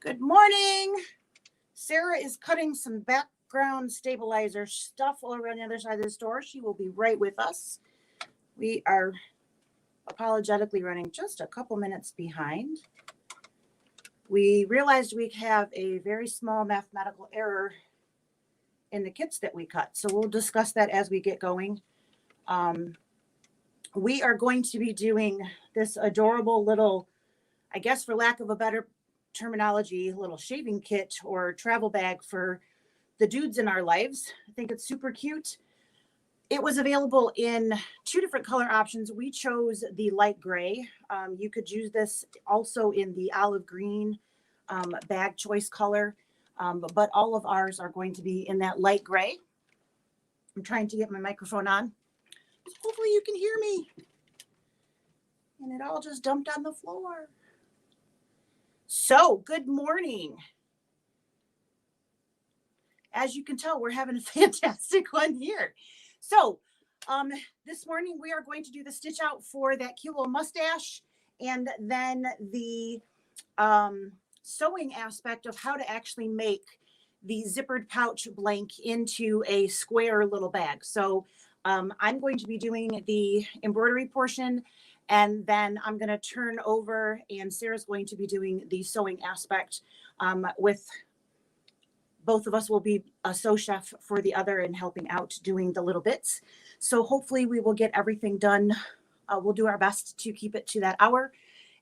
Good morning. Sarah is cutting some background stabilizer stuff over on the other side of the store. She will be right with us. We are apologetically running just a couple minutes behind. We realized we have a very small mathematical error in the kits that we cut. So we'll discuss that as we get going. We are going to be doing this adorable little, I guess for lack of a better terminology, little shaving kit or travel bag for the dudes in our lives. I think it's super cute. It was available in 2 different color options. We chose the light gray. You could use this also in the olive green bag choice color, but all of ours are going to be in that light gray. I'm trying to get my microphone on. So hopefully you can hear me. And it all just dumped on the floor. So, good morning. As you can tell, we're having a fantastic one here. So, this morning we are going to do the stitch out for that cute little mustache and then the sewing aspect of how to actually make the zippered pouch blank into a square little bag. So, I'm going to be doing the embroidery portion. And then I'm going to turn over and Sarah's going to be doing the sewing aspect with both of us will be a sew chef for the other and helping out doing the little bits. So hopefully we will get everything done. We'll do our best to keep it to that hour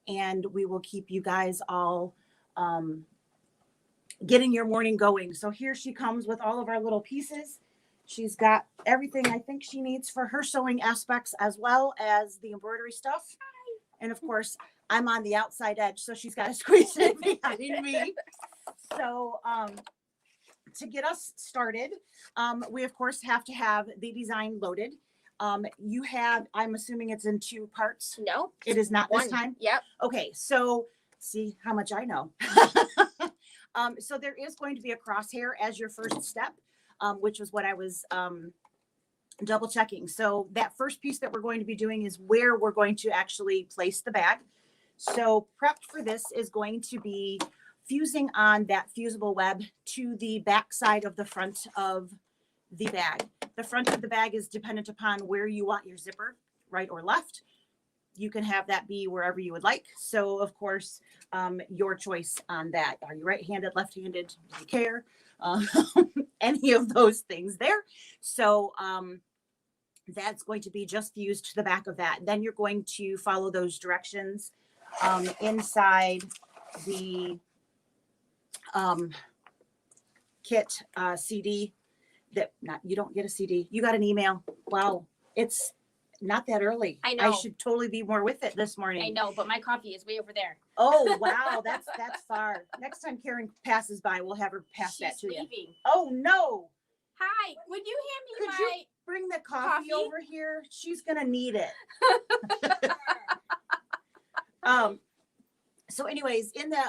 and we will keep you guys all getting your morning going. So here she comes with all of our little pieces. She's got everything I think she needs for her sewing aspects as well as the embroidery stuff. And of course, I'm on the outside edge, so she's got to squeeze it behind me. So to get us started, we of course have to have the design loaded. You have, I'm assuming it's in 2 parts. No, it is not this one. time. Yep. Okay, so see how much I know. So there is going to be a crosshair as your first step. Which was what I was double checking. So that first piece that we're going to be doing is where we're going to actually place the bag. So prepped for this is going to be fusing on that fusible web to the back side of the front of the bag. The front of the bag is dependent upon where you want your zipper, right or left. You can have that be wherever you would like. So of course, your choice on that. Are you right-handed, left-handed? Do you care? Any of those things there. So that's going to be just fused to the back of that. Then you're going to follow those directions inside the kit CD. That not you don't get a CD. You got an email. Wow, it's not that early. I know. I should totally be more with it this morning. I know, but my coffee is way over there. Oh, wow. That's far. Next time Karen passes by, we'll have her pass that to leaving. you. Oh, no. Hi, would you hand me Could you bring the coffee over here? She's going to need it. So anyways, in the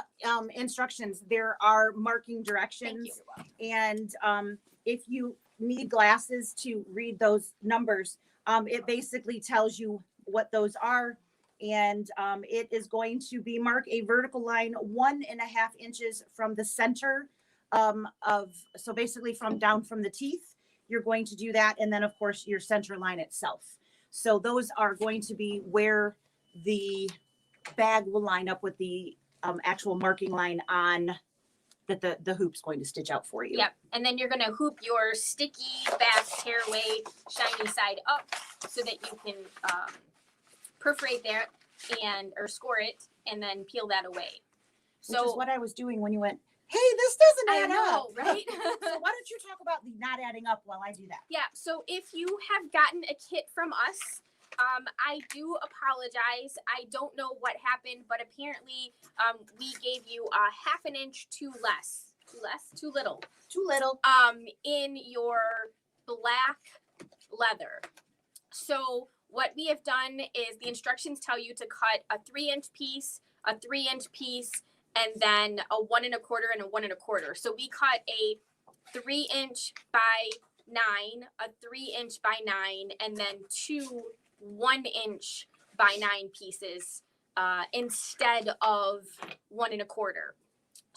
instructions, there are marking directions. And if you need glasses to read those numbers, it basically tells you what those are. And it is going to be mark a vertical line 1.5 inches from the center so basically from down from the teeth, you're going to do that. And then of course your center line itself. So those are going to be where the bag will line up with the actual marking line on that the hoop's going to stitch out for you. Yep. And then you're going to hoop your sticky back tearaway shiny side up so that you can perforate there or score it and then peel that away. So which is what I was doing when you went, hey, this doesn't add up. Right? So why don't you talk about the not adding up while I do that? Yeah. So if you have gotten a kit from us, I do apologize. I don't know what happened, but apparently we gave you a 1/2 inch too little in your black leather. So what we have done is the instructions tell you to cut a 3-inch piece, a 3-inch piece, and then a 1 1/4 and a 1 1/4. So we cut a 3-inch by 9, a 3-inch by 9, and then 2 1-inch by 9 pieces instead of 1 1/4.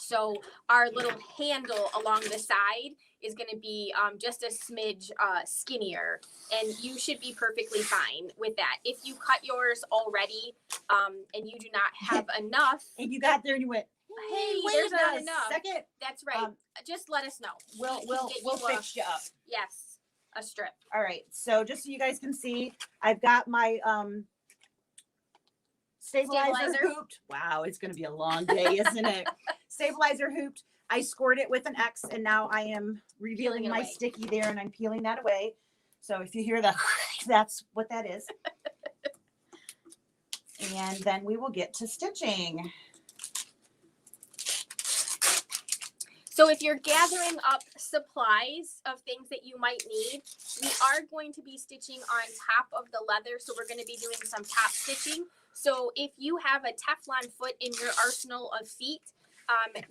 So our little handle along the side is going to be just a smidge skinnier, and you should be perfectly fine with that. If you cut yours already and you do not have enough, and you got there and you went, hey, wait there's not a enough. second. That's right. Just let us know. We'll fix you up. Yes, a strip. All right. So just so you guys can see, I've got my stabilizer hooped. Wow, it's going to be a long day, isn't it? Stabilizer hooped. I scored it with an X, and now I am revealing my sticky there, and I'm peeling that away. So if you hear the, that's what that is. And then we will get to stitching. So if you're gathering up supplies of things that you might need, we are going to be stitching on top of the leather. So we're going to be doing some top stitching. So if you have a Teflon foot in your arsenal of feet,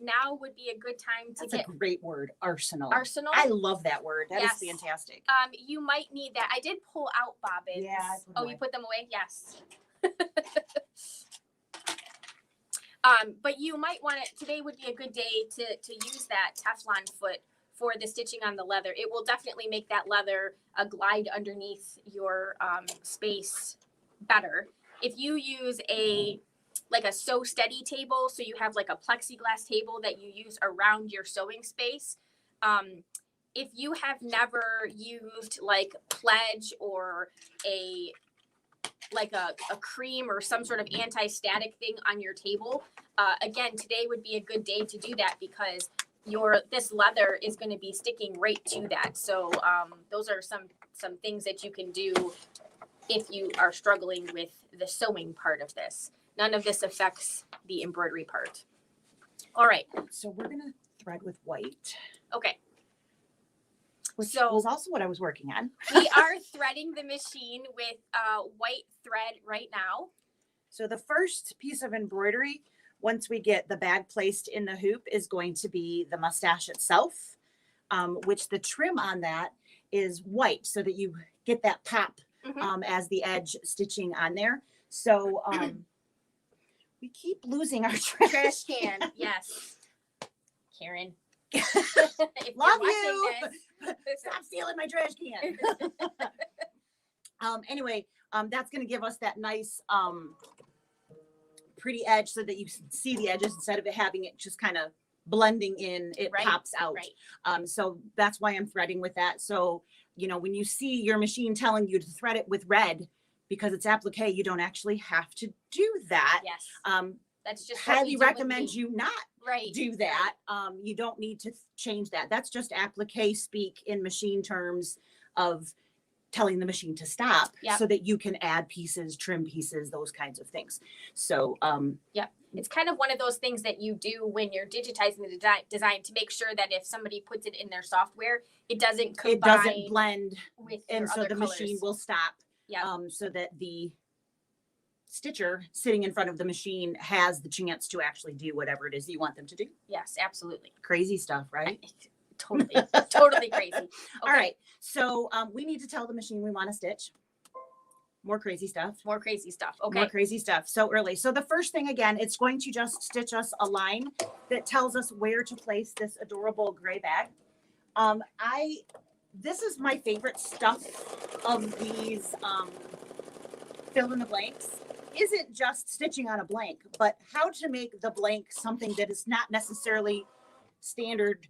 now would be a good time to That's a great word, arsenal. Arsenal. I love that word. That Yes. is fantastic. You might need that. I did pull out bobbins. Yeah. You put them away? Yes. But you might want to, today would be a good day to use that Teflon foot for the stitching on the leather. It will definitely make that leather glide underneath your space better. If you use like a sew steady table, so you have like a plexiglass table that you use around your sewing space. If you have never used like Pledge or a cream or some sort of anti-static thing on your table, again, today would be a good day to do that because this leather is going to be sticking right to that. So those are some things that you can do if you are struggling with the sewing part of this. None of this affects the embroidery part. All right. So we're going to thread with white. Okay. Which was also what I was working on. We are threading the machine with white thread right now. So the first piece of embroidery, once we get the bag placed in the hoop, is going to be the mustache itself, which the trim on that is white so that you get that pop as the edge stitching on there. So we keep losing our trash can. Yes. Karen. Love you. Stop stealing my trash can. Anyway, that's going to give us that nice pretty edge so that you see the edges instead of it having it just kind of blending in, it pops out. Right. So that's why I'm threading with that. So, you know, when you see your machine telling you to thread it with red because it's applique, you don't actually have to do that. Yes. That's just highly recommend you not right. do that. You don't need to change that. That's just applique speak in machine terms of telling the machine to stop so that you can add pieces, trim pieces, those kinds of things. So, it's kind of one of those things that you do when you're digitizing the design to make sure that if somebody puts it in their software, it doesn't combine, it doesn't blend with and so the colors. Machine will stop. Yeah. So that the stitcher sitting in front of the machine has the chance to actually do whatever it is you want them to do. Yes, absolutely. Crazy stuff, right? Totally crazy. Okay. All right. So we need to tell the machine we want to stitch. More crazy stuff. More crazy stuff. Okay. More crazy stuff. So early. So the first thing, again, it's going to just stitch us a line that tells us where to place this adorable gray bag. This is my favorite stuff of these fill in the blanks. Isn't just stitching on a blank, but how to make the blank something that is not necessarily standard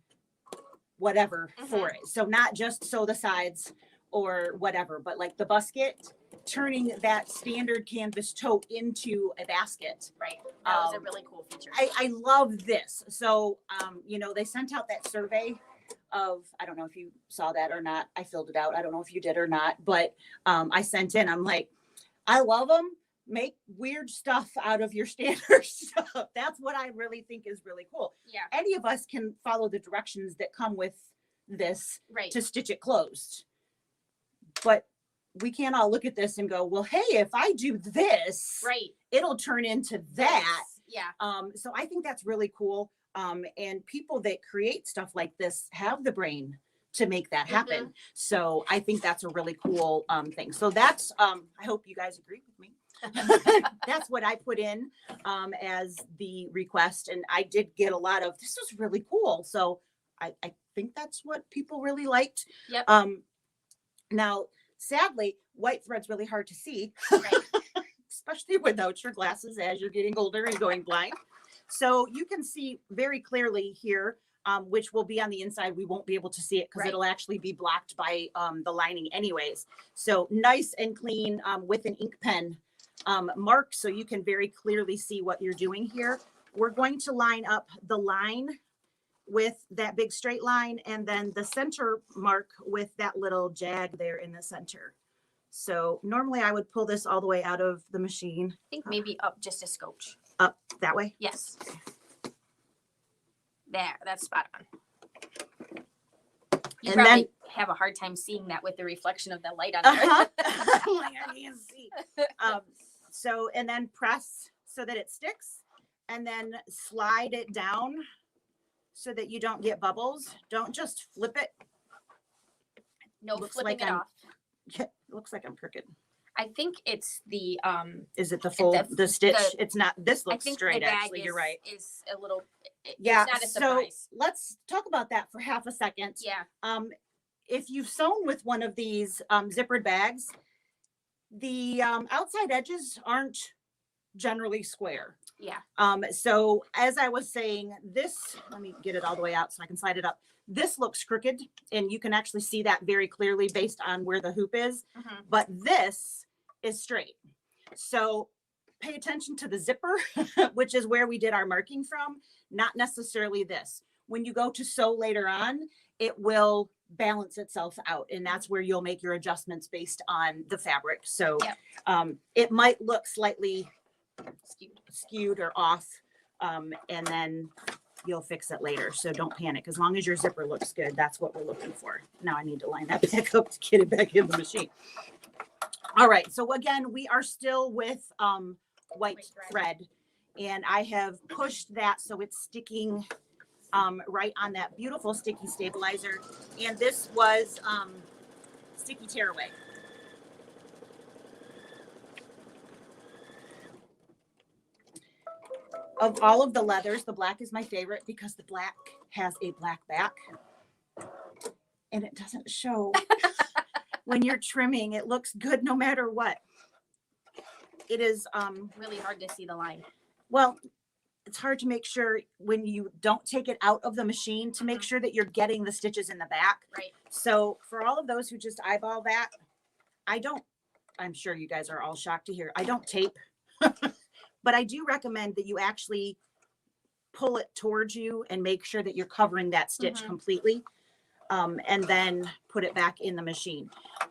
whatever for it. So not just sew the sides or whatever, but like the basket, turning that standard canvas tote into a basket. Right. That was a really cool feature. I love this. So, you know, they sent out that survey of, I don't know if you saw that or not. I filled it out. I don't know if you did or not, but I sent in, I'm like, I love them. Make weird stuff out of your standard stuff. That's what I really think is really cool. Yeah. Any of us can follow the directions that come with this to stitch it closed. But we can't all look at this and go, well, hey, if I do this, it'll turn into that. Yeah. So I think that's really cool. And people that create stuff like this have the brain to make that happen. So I think that's a really cool thing. So that's, I hope you guys agree with me. That's what I put in as the request. And I did get a lot of, this was really cool. So I think that's what people really liked. Yep. Now, sadly, white thread's really hard to see, Right. especially without your glasses as you're getting older and going blind. So you can see very clearly here, which will be on the inside. We won't be able to see it because Right. it'll actually be blocked by the lining anyways. So nice and clean with an ink pen mark, so you can very clearly see what you're doing here. We're going to line up the line with that big straight line, and then the center mark with that little jag there in the center. So normally I would pull this all the way out of the machine. I think maybe up just a scotch. Up that way? Yes. There, that's spot on. You And probably then- have a hard time seeing that with the reflection of the light on there. Uh-huh. Like, I can't see. So, and then press so that it sticks, and then slide it down so that you don't get bubbles. Don't just flip it. No Looks flipping like it I'm- off. It looks like I'm crooked. I think it's the Is it the full, The- the stitch? the- It's not, this I looks think straight, the bag actually. is, You're right. is a little Yeah, it's not a so surprise. let's talk about that for half a second. Yeah. If you've sewn with one of these zippered bags, the outside edges aren't generally square. Yeah. So as I was saying, this, let me get it all the way out so I can slide it up. This looks crooked, and you can actually see that very clearly based on where the hoop is, Mhm. but this is straight. So pay attention to the zipper, which is where we did our marking from, not necessarily this. When you go to sew later on, it will balance itself out, and that's where you'll make your adjustments based on the fabric. So Yep. it might look slightly Skewed. or off, and then you'll fix it later. So don't panic. As long as your zipper looks good, that's what we're looking for. Now I need to line that back up to get it back in the machine. All right. So again, we are still with white thread, and I have pushed that so it's sticking right on that beautiful sticky stabilizer. And this was sticky tearaway. Of all of the leathers, the black is my favorite because the black has a black back and it doesn't show when you're trimming. It looks good no matter what. It is Really hard to see the line. well, it's hard to make sure when you don't take it out of the machine to make sure that you're getting the stitches in the back. Right. So for all of those who just eyeball that, I'm sure you guys are all shocked to hear, I don't tape, but I do recommend that you actually pull it towards you and make sure that you're covering that stitch Mhm. completely. And then put it back in the machine.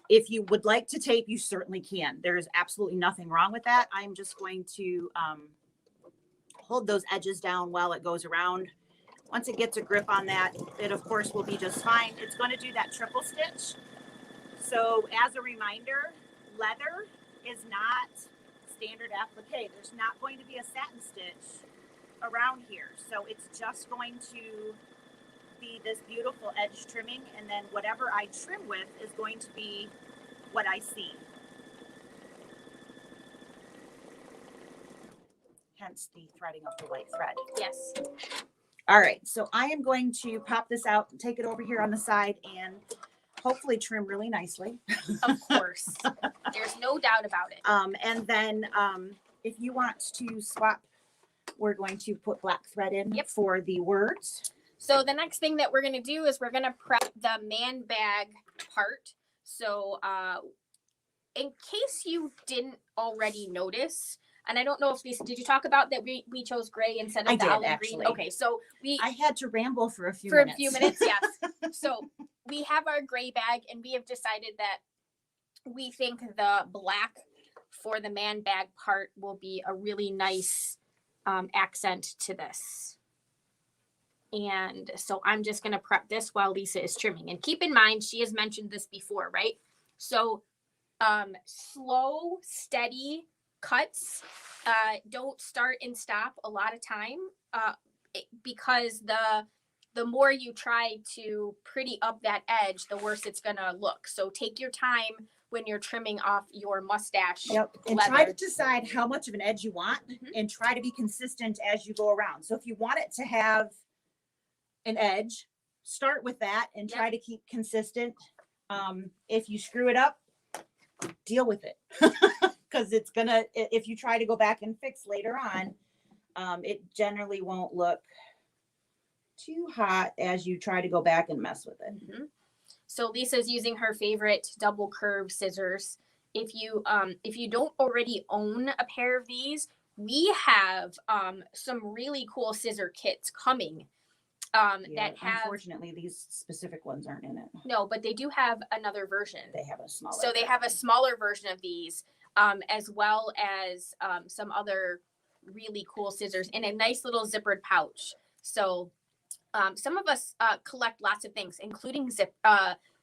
If you would like to tape, you certainly can. There's absolutely nothing wrong with that. I'm just going to hold those edges down while it goes around. Once it gets a grip on that, it of course will be just fine. It's going to do that triple stitch. So as a reminder, leather is not standard applique. There's not going to be a satin stitch around here. So it's just going to be this beautiful edge trimming, and then whatever I trim with is going to be what I see. Hence the threading of the white thread. Yes. All right, so I am going to pop this out and take it over here on the side and hopefully trim really nicely. Of course. There's no doubt about it. And then if you want to swap, we're going to put black thread in Yep. for the words. So the next thing that we're going to do is we're going to prep the man bag part. So in case you didn't already notice, and I don't know if did you talk about that we chose gray instead of I the did, olive actually. green? Okay, so I had to ramble for a few for minutes. a few minutes, yes. So we have our gray bag, and we have decided that we think the black for the man bag part will be a really nice accent to this. And so I'm just going to prep this while Lisa is trimming. And keep in mind, she has mentioned this before, right? So slow, steady cuts. Don't start and stop a lot of time because the more you try to pretty up that edge, the worse it's going to look. So take your time when you're trimming off your mustache. Yep. And leather. try to decide how much of an edge you want Mhm. and try to be consistent as you go around. So if you want it to have an edge, start with that and try to keep consistent. If you screw it up, deal with it. Because it's gonna, if you try to go back and fix later on, it generally won't look too hot as you try to go back and mess with it. Mhm. So Lisa's using her favorite double curve scissors. If you don't already own a pair of these, we have some really cool scissor kits coming that have. Unfortunately, these specific ones aren't in it. No, but they do have another version. They have a smaller. So they have a smaller version of these, as well as some other really cool scissors in a nice little zippered pouch. So some of us collect lots of things, including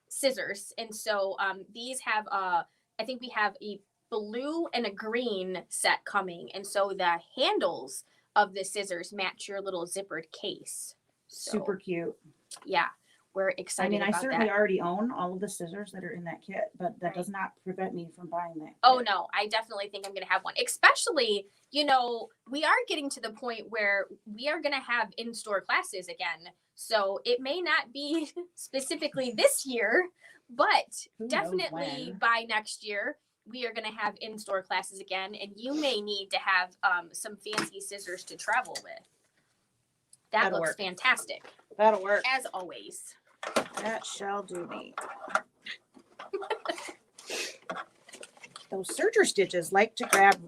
scissors. And so these have, I think we have a blue and a green set coming. And so the handles of the scissors match your little zippered case. So, super cute. Yeah, we're excited about that. I certainly already own all of the scissors that are in that kit, but that does not prevent me from buying that kit. Oh no, I definitely think I'm going to have one. Especially, we are getting to the point where we are going to have in-store classes again. So it may not be specifically this year, but definitely by next year, we are going to have in-store classes again. And you may need to have some fancy scissors to travel with. That'll looks fantastic. That'll work. As always. That shall do me. Those serger stitches like to grab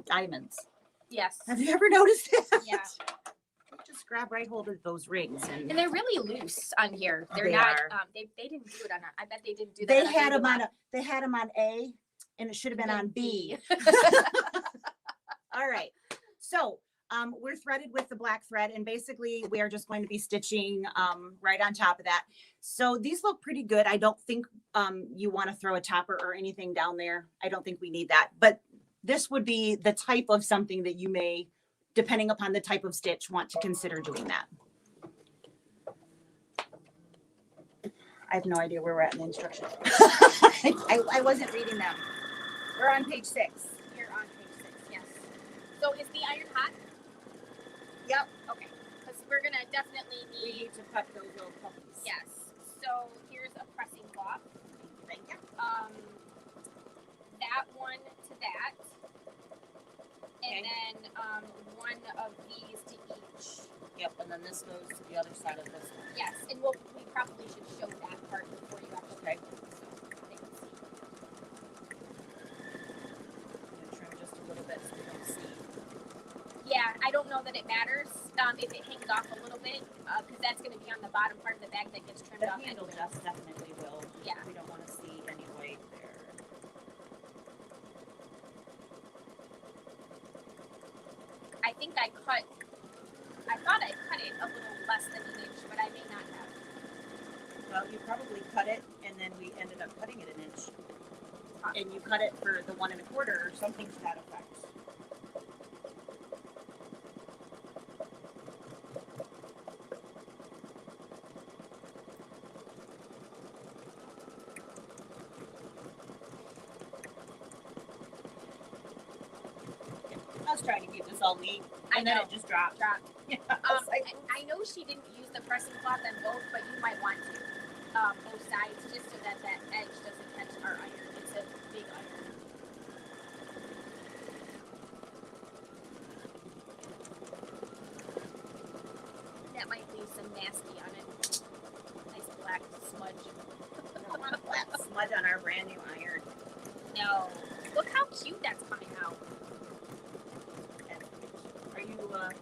diamonds. Yes. Have you ever noticed that? Yeah. They just grab right hold of those rings. And they're really loose on here. They're they not, are. They didn't do it on, I bet they didn't do that. They had them on A and it should have been on B. All right. So we're threaded with the black thread and basically we are just going to be stitching right on top of that. So these look pretty good. I don't think you want to throw a topper or anything down there. I don't think we need that, but this would be the type of something that you may, depending upon the type of stitch, want to consider doing that. I have no idea where we're at in the instructions. I wasn't reading them. We're on page 6. You're on page 6, yes. So is the iron hot? Yep. Okay. Because we're going to definitely We need need to cut those little puppies. Yes. So here's a pressing cloth. Thank you. That one to that. And then one of these to each. Yep, and then this goes to the other side of this one. Yes, and we probably should show that part before you actually. Okay. So I'm gonna trim just a little bit so you don't see. yeah, I don't know that it matters if it hangs off a little bit, because that's going to be on the bottom part of the bag that gets trimmed The off. handle anyway. just definitely will. Yeah. We don't want to see any white there. I think I thought I cut it a little less than an inch, but I may not have. Well, you probably cut it, and then we ended up cutting it an inch. And you cut it for the 1 1/4 or something to that effect. I was trying to keep this all neat, and then it just dropped. Yeah, I know she didn't use the pressing cloth on both, but you might want to both sides just so that edge doesn't catch our iron. It's a big iron. That might leave some nasty on it. Nice black smudge. I don't want a flat smudge on our brand new iron. No. Look how cute that's coming out. Are you,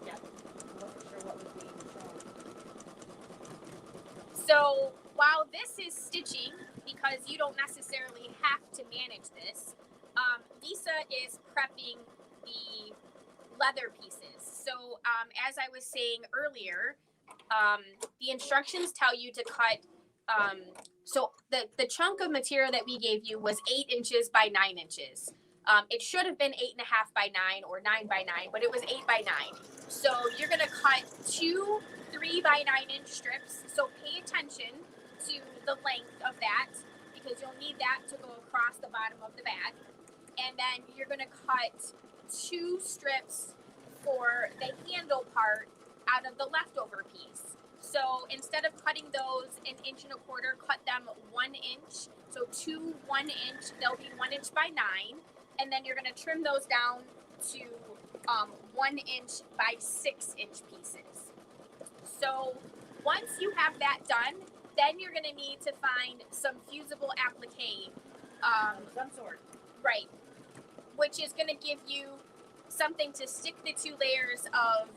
yeah, I wasn't sure what was being shown. So while this is stitching, because you don't necessarily have to manage this, Lisa is prepping the leather pieces. So as I was saying earlier, the instructions tell you to cut, so the chunk of material that we gave you was 8 inches by 9 inches. It should have been 8.5 by 9 or 9 by 9, but it was 8 by 9. So you're going to cut 2 3 by 9 inch strips. So pay attention to the length of that, because you'll need that to go across the bottom of the bag. And then you're going to cut 2 strips for the handle part out of the leftover piece. So instead of cutting those 1.25 inches, cut them 1 inch. So 2 1 inch, they'll be 1 inch by 9. And then you're going to trim those down to 1 inch by 6 inch pieces. So once you have that done, then you're going to need to find some fusible applique. Some sort. Right. Which is going to give you something to stick the 2 layers of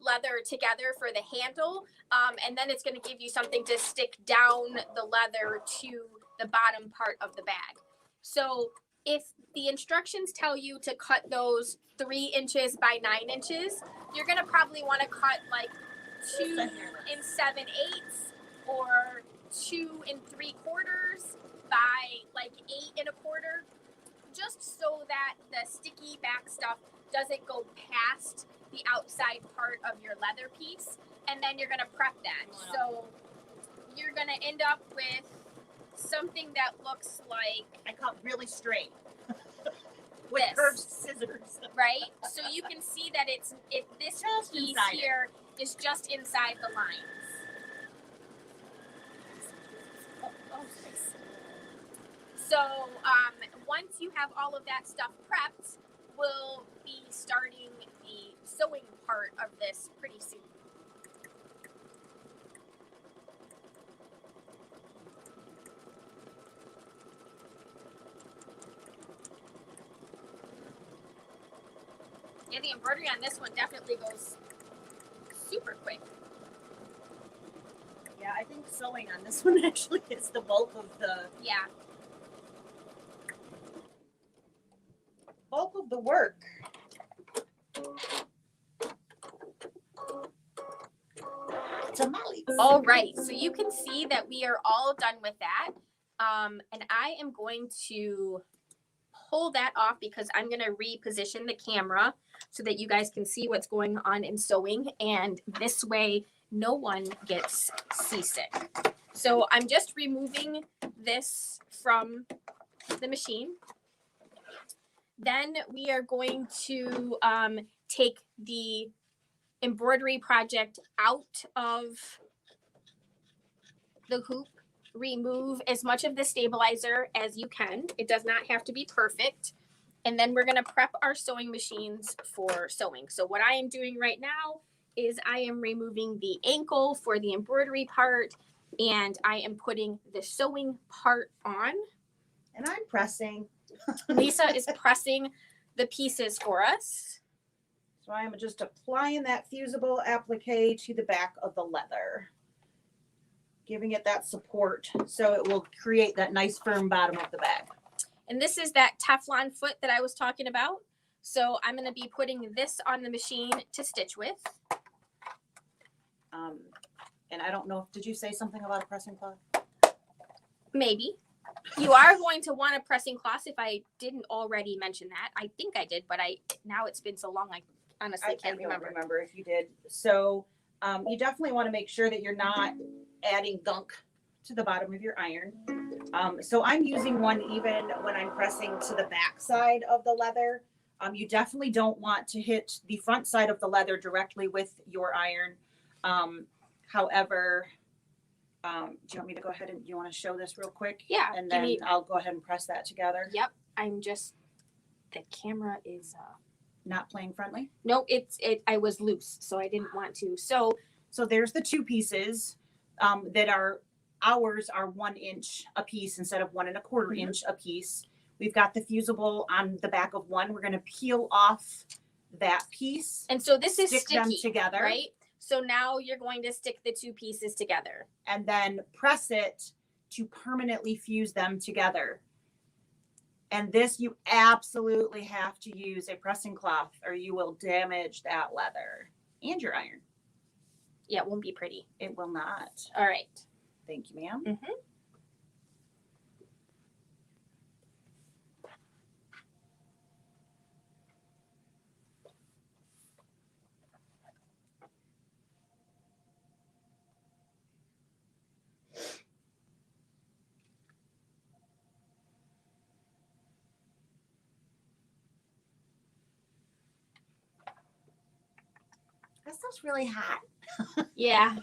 leather together for the handle. And then it's going to give you something to stick down the leather to the bottom part of the bag. So if the instructions tell you to cut those 3 inches by 9 inches, you're going to probably want to cut like 2 7/8 or 2 3/4 by like 8 1/4, just so that the sticky back stuff doesn't go past the outside part of your leather piece. And then you're going to prep that. So you're going to end up with something that looks like, I cut really straight with this. curved scissors. Right? So you can see that this Just piece inside here is just inside the lines. Nice. So once you have all of that stuff prepped, we'll be starting the sewing part of this pretty soon. Yeah, the embroidery on this one definitely goes super quick. Yeah, I think sewing on this one actually is the bulk of the work. Tamales. All right, so you can see that we are all done with that. And I am going to pull that off because I'm going to reposition the camera so that you guys can see what's going on in sewing. And this way, no one gets seasick. So I'm just removing this from the machine. Then we are going to take the embroidery project out of the hoop, remove as much of the stabilizer as you can. It does not have to be perfect. And then we're going to prep our sewing machines for sewing. So what I am doing right now is I am removing the ankle for the embroidery part, and I am putting the sewing part on. And I'm pressing. Lisa is pressing the pieces for us. So I am just applying that fusible applique to the back of the leather, giving it that support so it will create that nice firm bottom of the bag. And this is that Teflon foot that I was talking about. So I'm going to be putting this on the machine to stitch with. And I don't know, did you say something about a pressing cloth? Maybe. You are going to want a pressing cloth if I didn't already mention that. I think I did, but now it's been so long I honestly can't remember if you did. So you definitely want to make sure that you're not adding gunk to the bottom of your iron. So I'm using one even when I'm pressing to the back side of the leather. You definitely don't want to hit the front side of the leather directly with your iron. However, do you want me to go ahead and you want to show this real quick? Yeah. And then I'll go ahead and press that together. Yep. The camera is not playing friendly. No, I was loose, so I didn't want to. So there's the 2 pieces that are ours are 1 inch a piece instead of 1 1/4 inch a piece. We've got the fusible on the back of one. We're going to peel off that piece. And so this is sticky, them together, right? So now you're going to stick the 2 pieces together. And then press it to permanently fuse them together. And this, you absolutely have to use a pressing cloth or you will damage that leather and your iron. Yeah, it won't be pretty. It will not. All right. Thank you, ma'am. Mm-hmm. stuff's really hot. Yeah.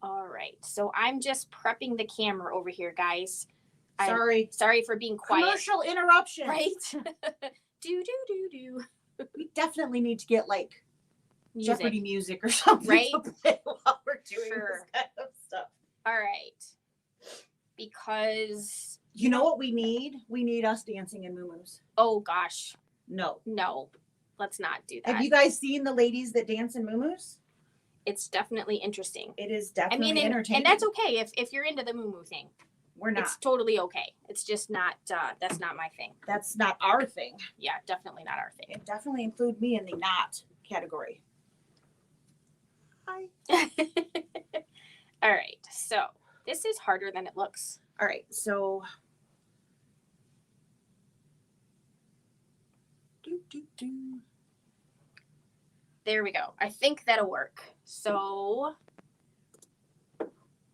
All right, so I'm just prepping the camera over here, guys. Sorry for being quiet. Commercial interruption. Right? do. We definitely need to get like Music. Jeopardy music or something Right? to play while we're doing Sure. this kind of stuff. All right. Because You know what we need? We need us dancing in muumuus. oh gosh, No. let's not do that. Have you guys seen the ladies that dance in muumuus? It's definitely interesting. It is I definitely mean, entertaining. and that's okay if you're into the moo thing. We're not. It's totally okay. It's just not. That's not my thing. That's not our thing. Yeah, definitely not our thing. It definitely include me in the not category. Hi. All right, so this is harder than it looks. All right, so There we go. I think that'll work. So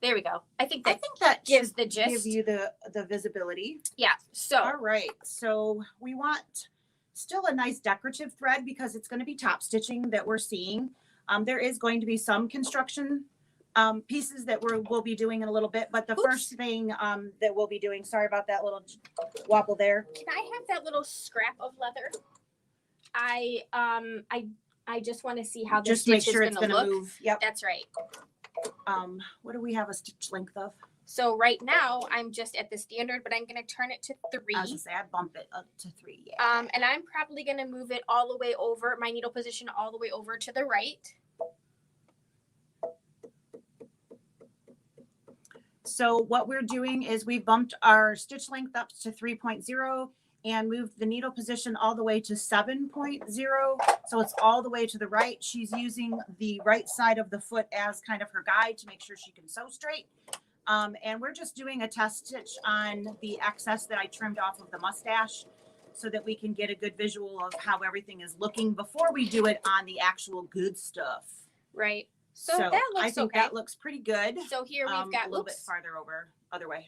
there we go. I think that gives the gist. give you the visibility. Yeah. So All right, so we want still a nice decorative thread because it's going to be top stitching that we're seeing. There is going to be some construction pieces that we'll be doing in a little bit, but the first thing that we'll be doing, sorry about that little wobble there. can I have that little scrap of leather? I just want to see how this Just make stitch sure is it's going going to to look. move. Yep. That's right. What do we have a stitch length of? So right now I'm just at the standard, but I'm going to turn it to 3. I was going to say I'd bump it up to 3. Yeah. And I'm probably going to move it all the way over, my needle position all the way over to the right. So what we're doing is we bumped our stitch length up to 3.0 and moved the needle position all the way to 7.0. So it's all the way to the right. She's using the right side of the foot as kind of her guide to make sure she can sew straight. And we're just doing a test stitch on the excess that I trimmed off of the mustache so that we can get a good visual of how everything is looking before we do it on the actual good stuff. Right. So that looks I think okay. that looks pretty good. So here we've got a little bit farther over, other way.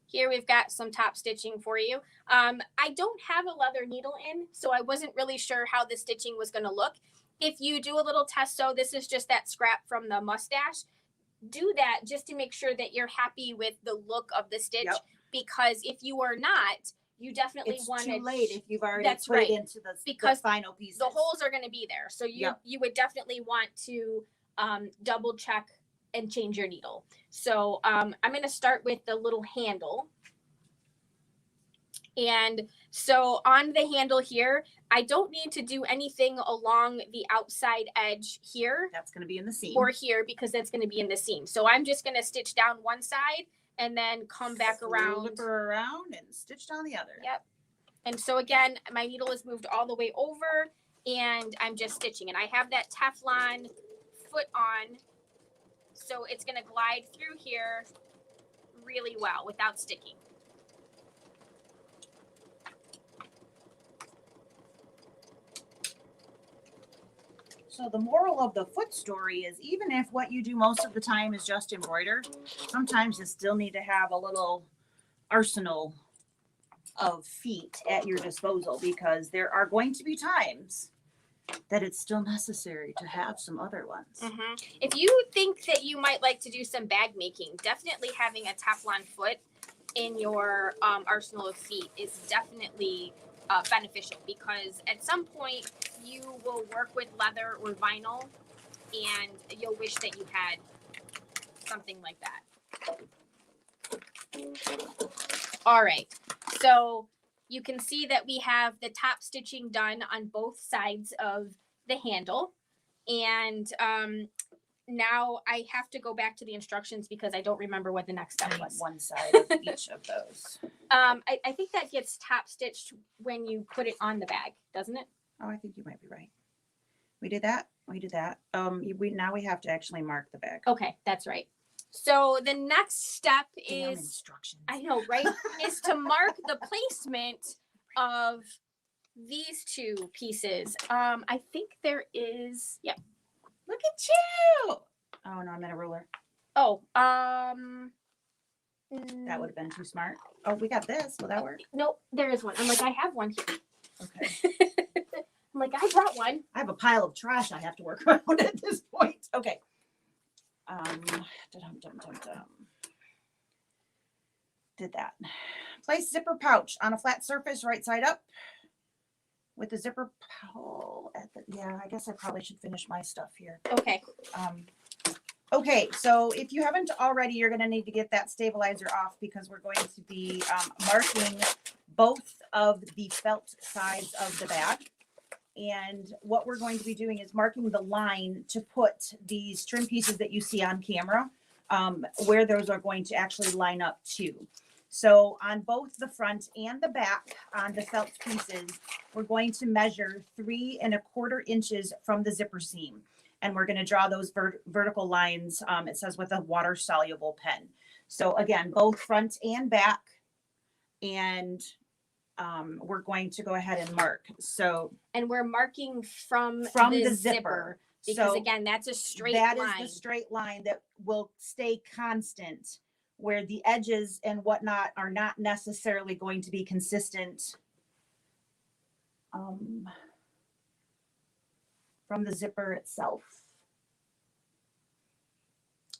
Here we've got some top stitching for you. I don't have a leather needle in, so I wasn't really sure how the stitching was going to look. If you do a little test sew, this is just that scrap from the mustache. Do that just to make sure that you're happy with the look of the stitch. Yep. Because if you are not, you definitely want to. It's too late if you've already That's put right. it into the final pieces. The holes are going to be there, so you would definitely want to double check and change your needle. So I'm going to start with the little handle. And so on the handle here, I don't need to do anything along the outside edge here. That's going to be in the seam. Or here, because that's going to be in the seam. So I'm just going to stitch down one side and then come back around. Flip her around and stitch down the other. Yep. And so again, my needle is moved all the way over and I'm just stitching. And I have that Teflon foot on. So it's going to glide through here really well without sticking. So the moral of the foot story is even if what you do most of the time is just embroider, sometimes you still need to have a little arsenal of feet at your disposal because there are going to be times that it's still necessary to have some other ones. Mm-hmm. If you think that you might like to do some bag making, definitely having a Teflon foot in your arsenal of feet is definitely beneficial because at some point you will work with leather or vinyl and you'll wish that you had something like that. All right, so you can see that we have the top stitching done on both sides of the handle. And now I have to go back to the instructions because I don't remember what the next step was. One side of each of those. I think that gets top stitched when you put it on the bag, doesn't it? Oh, I think you might be right. We did that. We did that. Now we have to actually mark the bag. Okay, that's right. So the next step Damn is, instructions. I know, right? Is to mark the placement of these two pieces. I think there is, yeah. Look at you. Oh no, I'm in a ruler. Oh, That would have been too smart. Oh, we got this. Will that work? Nope, there is one. I'm like, I have one here. Okay. I'm like, I brought one. I have a pile of trash I have to work around at this point. Okay. Did that. Place zipper pouch on a flat surface, right side up. With the zipper pouch at the, yeah, I guess I probably should finish my stuff here. Okay. Okay, so if you haven't already, you're going to need to get that stabilizer off because we're going to be marking both of the felt sides of the bag. And what we're going to be doing is marking the line to put these trim pieces that you see on camera, where those are going to actually line up to. So on both the front and the back on the felt pieces, we're going to measure 3 1/4 inches from the zipper seam. And we're going to draw those vertical lines, it says with a water soluble pen. So again, both front and back. And we're going to go ahead and mark. So, and we're marking from the zipper. Because so again, that's a straight that line. is the straight line that will stay constant, where the edges and whatnot are not necessarily going to be consistent from the zipper itself.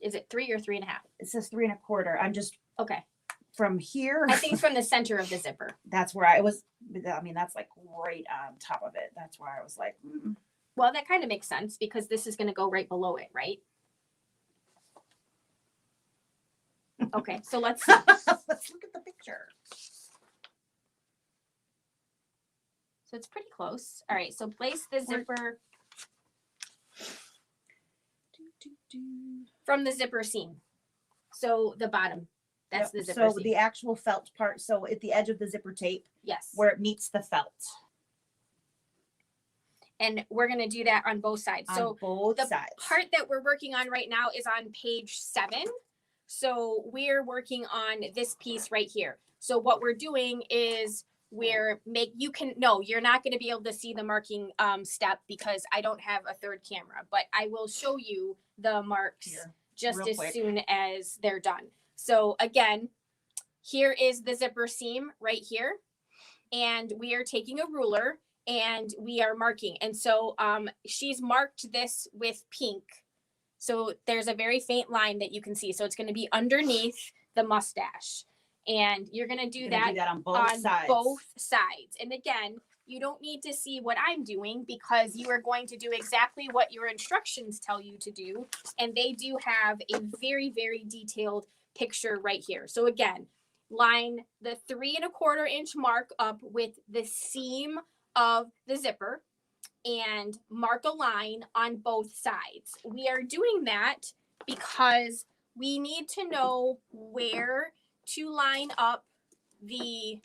Is it 3 or 3 1/2? It says 3 1/4. I'm just Okay. from here. I think from the center of the zipper. That's where I was. I mean, that's like right on top of it. That's where I was like, Well, that kind of makes sense because this is going to go right below it, right? Okay, so let's see. Let's look at the picture. So it's pretty close. All right, so place the zipper from the zipper seam. So the bottom, that's the zipper So seam. the actual felt part, so at the edge of the zipper tape, Yes. where it meets the felt. And we're going to do that on both sides. So on both the sides. part that we're working on right now is on page 7. So we're working on this piece right here. So what we're doing is you're not going to be able to see the marking step because I don't have a third camera, but I will show you the marks Here, just real as quick. soon as they're done. So again, here is the zipper seam right here. And we are taking a ruler and we are marking. And so she's marked this with pink. So there's a very faint line that you can see. So it's going to be underneath the mustache. And you're going to do that on both sides. And again, you don't need to see what I'm doing because you are going to do exactly what your instructions tell you to do. And they do have a very, very detailed picture right here. So again, line the 3 1/4 inch mark up with the seam of the zipper and mark a line on both sides. We are doing that because we need to know where to line up the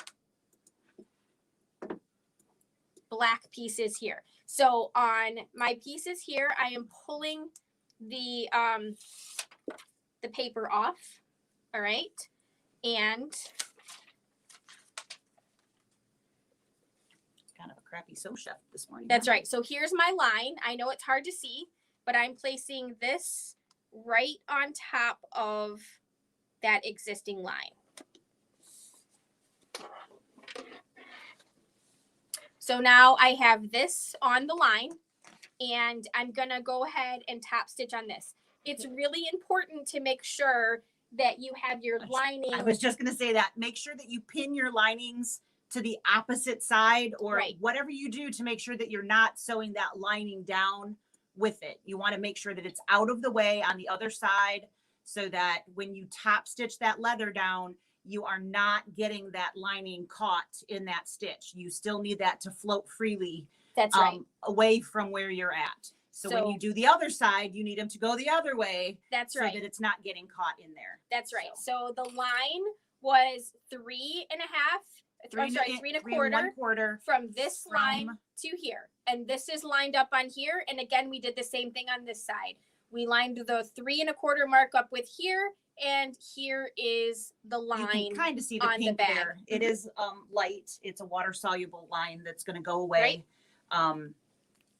black pieces here. So on my pieces here, I am pulling the paper off. All right. And kind of a crappy sew chef this morning. That's right. So here's my line. I know it's hard to see, but I'm placing this right on top of that existing line. So now I have this on the line and I'm going to go ahead and top stitch on this. It's really important to make sure that you have your lining. I was just going to say that. Make sure that you pin your linings to the opposite side or whatever you do to make sure that you're not sewing that lining down with it. You want to make sure that it's out of the way on the other side so that when you top stitch that leather down, you are not getting that lining caught in that stitch. You still need that to float freely. That's right. Away from where you're at. So when you do the other side, you need them to go the other way. That's so right. that it's not getting caught in there. That's right. So the line was 3 1/4 from this line to here. And this is lined up on here. And again, we did the same thing on this side. We lined the 3 1/4 mark up with here. And here is the line. You can kind of see the pink there. It is light. It's a water soluble line that's going to go away. Right.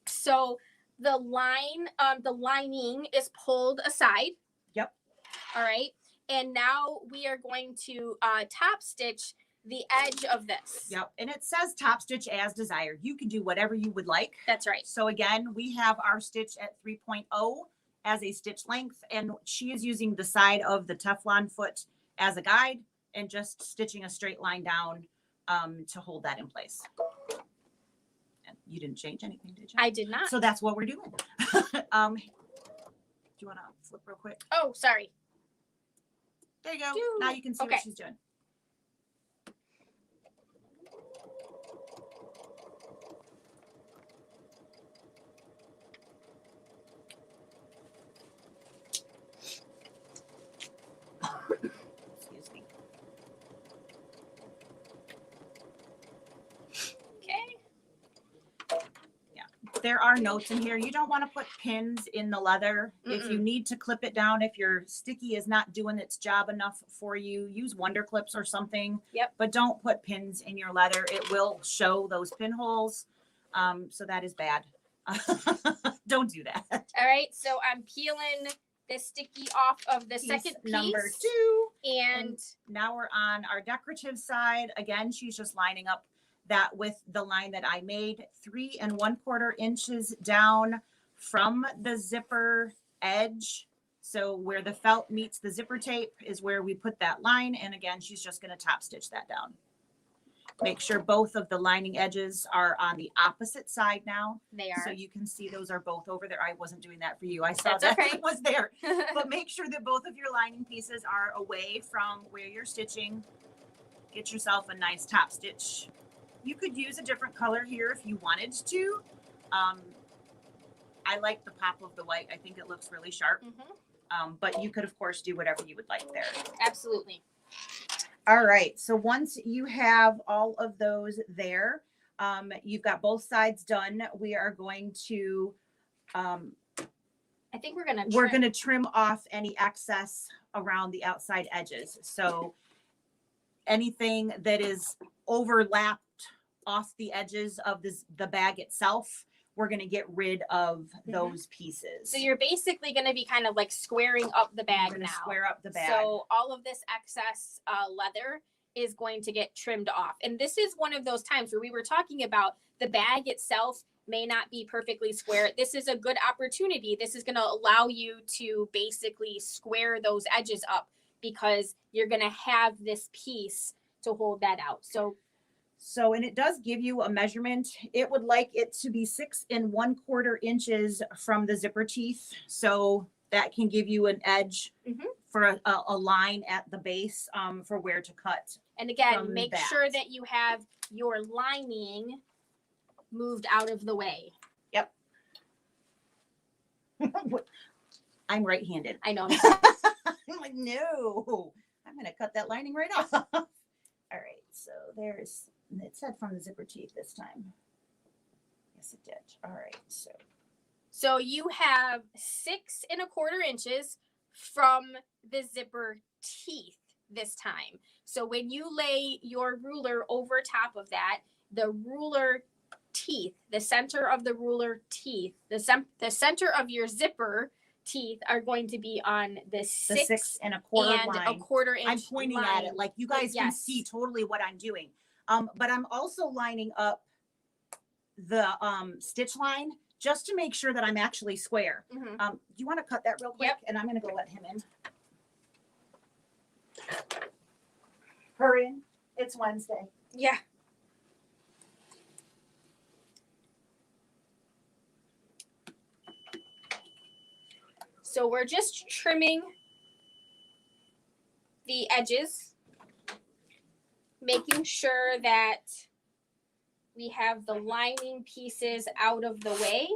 So the line, the lining is pulled aside. Yep. All right. And now we are going to top stitch the edge of this. Yep. And it says top stitch as desired. You can do whatever you would like. That's right. So again, we have our stitch at 3.0 as a stitch length, and she is using the side of the Teflon foot as a guide and just stitching a straight line down to hold that in place. And you didn't change anything, did you? I did not. So that's what we're doing. Do you want to flip real quick? Oh, sorry. There you go. Now you can see Okay. what she's doing. Excuse me. Okay. There are notes in here. You don't want to put pins in the leather. If you need to clip it down, if your sticky is not doing its job enough for you, use Wonder Clips or something. Yep. But don't put pins in your leather. It will show those pinholes. So that is bad. Don't do that. All right. So I'm peeling the sticky off of the second piece. Number 2. And Now we're on our decorative side. Again, she's just lining up that with the line that I made, 3 1/4 inches down from the zipper edge. So where the felt meets the zipper tape is where we put that line. And again, she's just going to top stitch that down. Make sure both of the lining edges are on the opposite side now. they are. So you can see those are both over there. I wasn't doing that for you. I saw That's that okay. it was there. But make sure that both of your lining pieces are away from where you're stitching. Get yourself a nice top stitch. You could use a different color here if you wanted to. I like the pop of the white. I think it looks really sharp. But you could, of course, do whatever you would like there. Absolutely. All right. So once you have all of those there, you've got both sides done. We are going to I think we're gonna trim off any excess around the outside edges. So anything that is overlapped off the edges of the bag itself, we're going to get rid of those pieces. So you're basically going to be kind of like squaring up the bag We're gonna now. square up the bag. So all of this excess leather is going to get trimmed off. And this is one of those times where we were talking about the bag itself may not be perfectly square. This is a good opportunity. This is going to allow you to basically square those edges up because you're going to have this piece to hold that out. So, and it does give you a measurement. It would like it to be 6 1/4 inches from the zipper teeth. So that can give you an edge for a line at the base for where to cut. And again, from make that. sure that you have your lining moved out of the way. Yep. I'm right-handed. I know. I'm like, no, I'm going to cut that lining right off. All right. So there's, it said from the zipper teeth this time. Yes, it did. All right. So you have 6 1/4 inches from the zipper teeth this time. So when you lay your ruler over top of that, the ruler teeth, the center of the ruler teeth, the center of your zipper teeth are going to be on the 6 1/4 line. 1/4 inch. I'm pointing line. at it like you guys can see totally what I'm doing. But I'm also lining up the stitch line just to make sure that I'm actually square. Do you want to cut that real quick? Yep. And I'm going to go let him in. Hurry in. It's Wednesday. Yeah. So we're just trimming the edges, making sure that we have the lining pieces out of the way.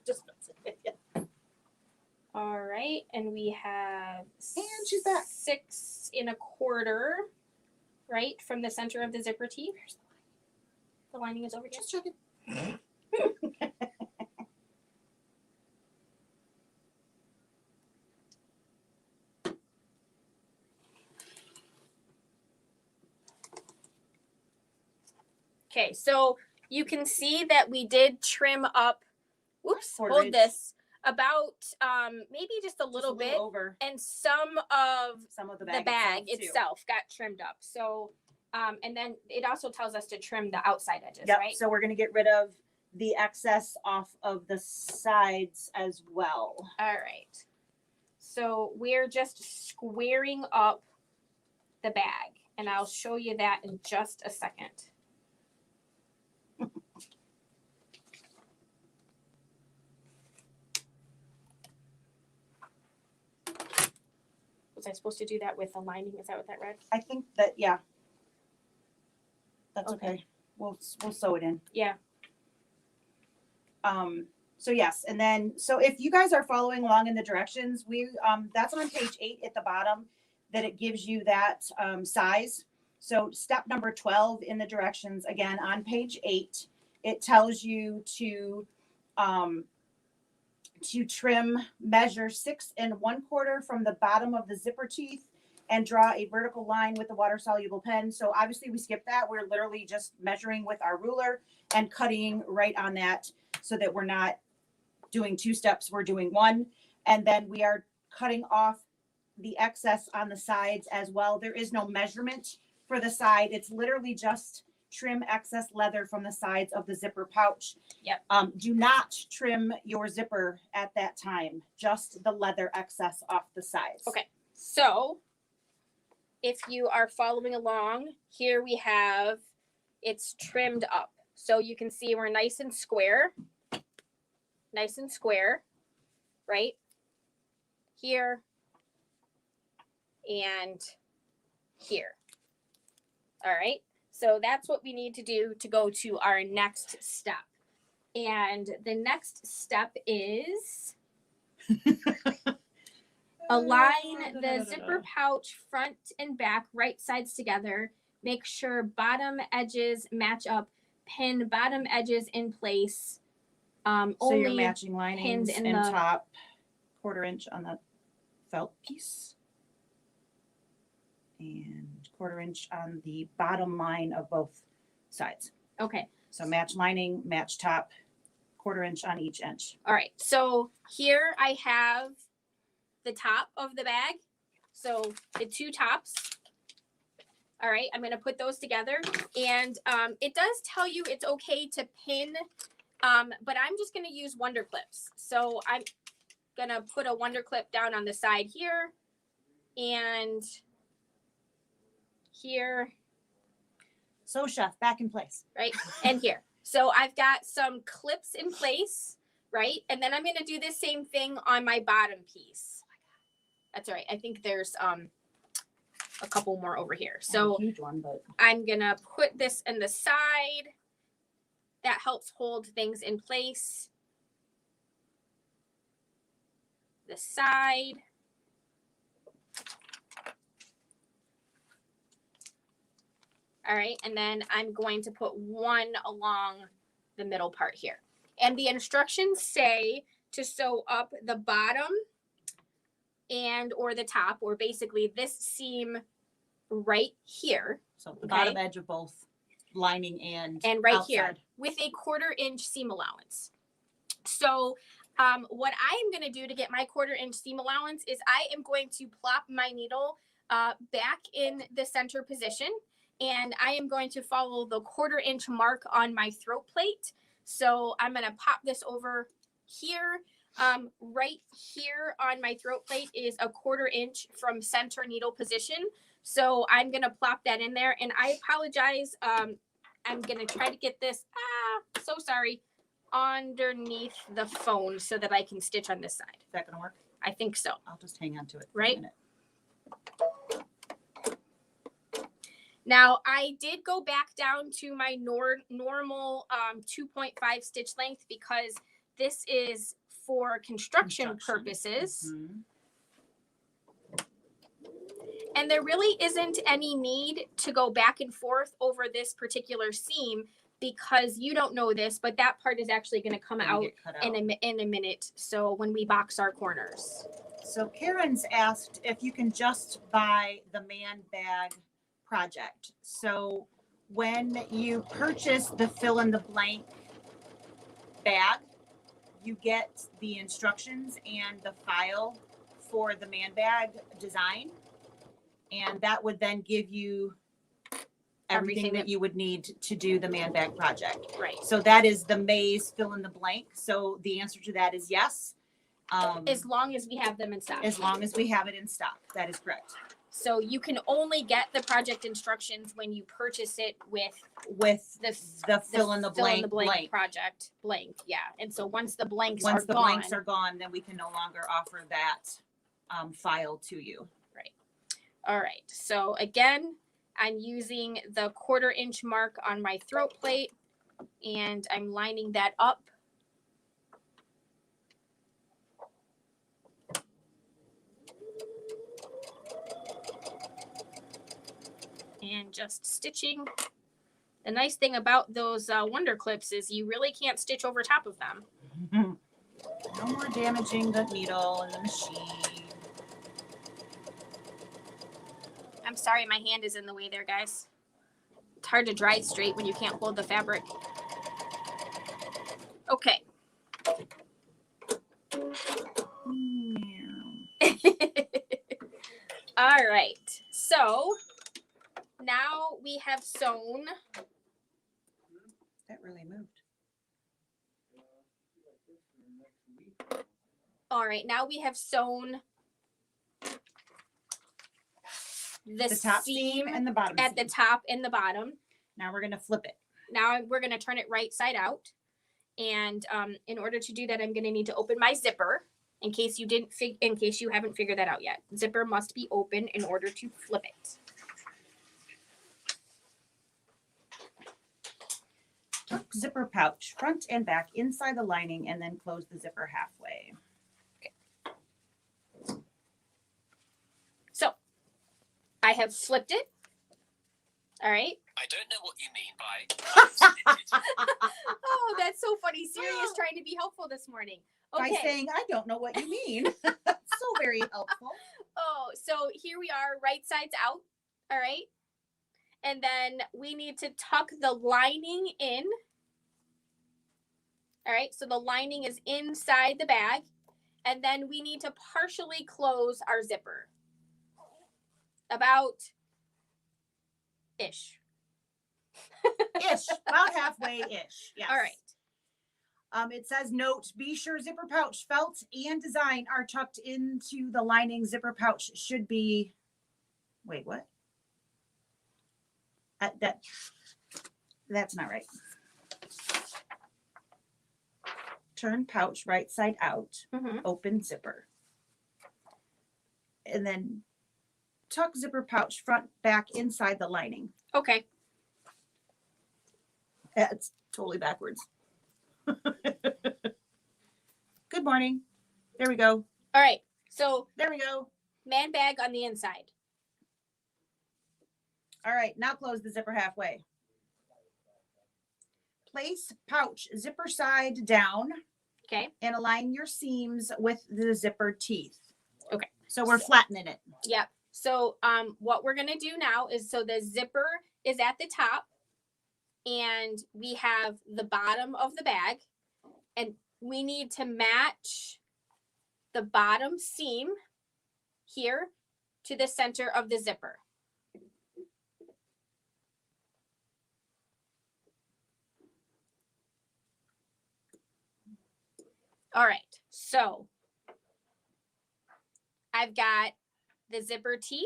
Just All right, and we have and she's back. 6 1/4, right, from the center of the zipper teeth. The lining is over here. Just checking. Okay, so you can see that we did trim up, Quarter hold inch. this, about maybe just a little bit, over and some of the bag itself, too. itself got trimmed up. So and then it also tells us to trim the outside edges, Yep. right? So we're going to get rid of the excess off of the sides as well. All right. So we're just squaring up the bag, and I'll show you that in just a second. Was I supposed to do that with the lining? Is that what that read? I think that, yeah. That's Okay. okay. We'll sew it in. Yeah. So yes, and then, so if you guys are following along in the directions, that's on page 8 at the bottom, that it gives you that, size. So step number 12 in the directions, again, on page 8, it tells you to trim, measure 6 1/4 from the bottom of the zipper teeth and draw a vertical line with a water soluble pen. So obviously we skipped that. We're literally just measuring with our ruler and cutting right on that, so that we're not doing 2 steps, we're doing 1. And then we are cutting off the excess on the sides as well. There is no measurement for the side. It's literally just trim excess leather from the sides of the zipper pouch. Yep. Do not trim your zipper at that time, just the leather excess off the sides. Okay. So if you are following along, here we have it's trimmed up. So you can see we're nice and square, right? Here and here. All right. So that's what we need to do to go to our next step. And the next step is align the zipper pouch front and back, right sides together. Make sure bottom edges match up. Pin bottom edges in place. So Only you're matching linings in and the top 1/4 inch on the felt piece. And 1/4 inch on the bottom line of both sides. Okay. So match lining, match top, 1/4 inch on each inch. All right. So here I have the top of the bag. So the 2 tops. All right. I'm going to put those together. And it does tell you it's okay to pin, but I'm just going to use Wonder Clips. So I'm going to put a Wonder Clip down on the side here and here. So chef, back in place. Right. And here. So I've got some clips in place, right? And then I'm going to do the same thing on my bottom piece. That's all right. I think there's a couple more over here. So huge one, but I'm going to put this in the side. That helps hold things in place. The side. All right. And then I'm going to put one along the middle part here. And the instructions say to sew up the bottom and or the top, or basically this seam right here. So the bottom edge of both lining and right outside. here with a 1/4 inch seam allowance. So what I am going to do to get my 1/4 inch seam allowance is I am going to plop my needle back in the center position, and I am going to follow the 1/4 inch mark on my throat plate. So I'm going to pop this over here. Right here on my throat plate is a 1/4 inch from center needle position. So I'm going to plop that in there, and I apologize. I'm going to try to get this, so sorry, underneath the phone so that I can stitch on this side. Is that going to work? I think so. I'll just hang on to it. Right. Now, I did go back down to my normal 2.5 stitch length because this is for construction purposes. Mm-hmm. And there really isn't any need to go back and forth over this particular seam because you don't know this, but that part is actually going to come out in a minute. So when we box our corners. So Karen's asked if you can just buy the man bag project. So when you purchase the fill in the blank bag, you get the instructions and the file for the man bag design. And that would then give you everything that you would need to do the man bag project. Right. So that is the May's fill in the blank. So the answer to that is yes. As long as we have them in stock. As long as we have it in stock. That is correct. So you can only get the project instructions when you purchase it with the fill in the blank project blank. Yeah. And so once the blanks are gone, then we can no longer offer that file to you. Right. All right. So again, I'm using the 1/4 inch mark on my throat plate and I'm lining that up. And just stitching. The nice thing about those Wonder Clips is you really can't stitch over top of them. No more damaging the needle and the machine. I'm sorry, my hand is in the way there, guys. It's hard to dry straight when you can't hold the fabric. Okay. All right. So now we have sewn. That really moved. All right. Now we have sewn the top seam and the bottom at seam. the top and the bottom. Now we're going to flip it. Now we're going to turn it right side out. And in order to do that, I'm going to need to open my zipper in case you haven't figured that out yet. Zipper must be open in order to flip it. Tuck zipper pouch, front and back, inside the lining, and then close the zipper halfway. Okay. So I have flipped it. All right. I don't know what you mean by Oh, that's so funny. Siri is trying to be helpful this morning. Okay. By saying, I don't know what you mean. So very helpful. Oh, so here we are, right sides out. All right. And then we need to tuck the lining in. All right. So the lining is inside the bag. And then we need to partially close our zipper. About ish. About halfway-ish. Yes. All right. It says, note, be sure zipper pouch felt and design are tucked into the lining. Zipper pouch should be, wait, what? That's not right. Turn pouch right side out, open zipper. And then tuck zipper pouch front, back, inside the lining. Okay. That's totally backwards. Good morning. There we go. All right. So there we go. Man bag on the inside. All right. Now close the zipper halfway. Place pouch zipper side down. Okay. And align your seams with the zipper teeth. Okay. So we're flattening it. Yep. So what we're going to do now is, so the zipper is at the top and we have the bottom of the bag and we need to match the bottom seam here to the center of the zipper. All right. So I've got the zipper teeth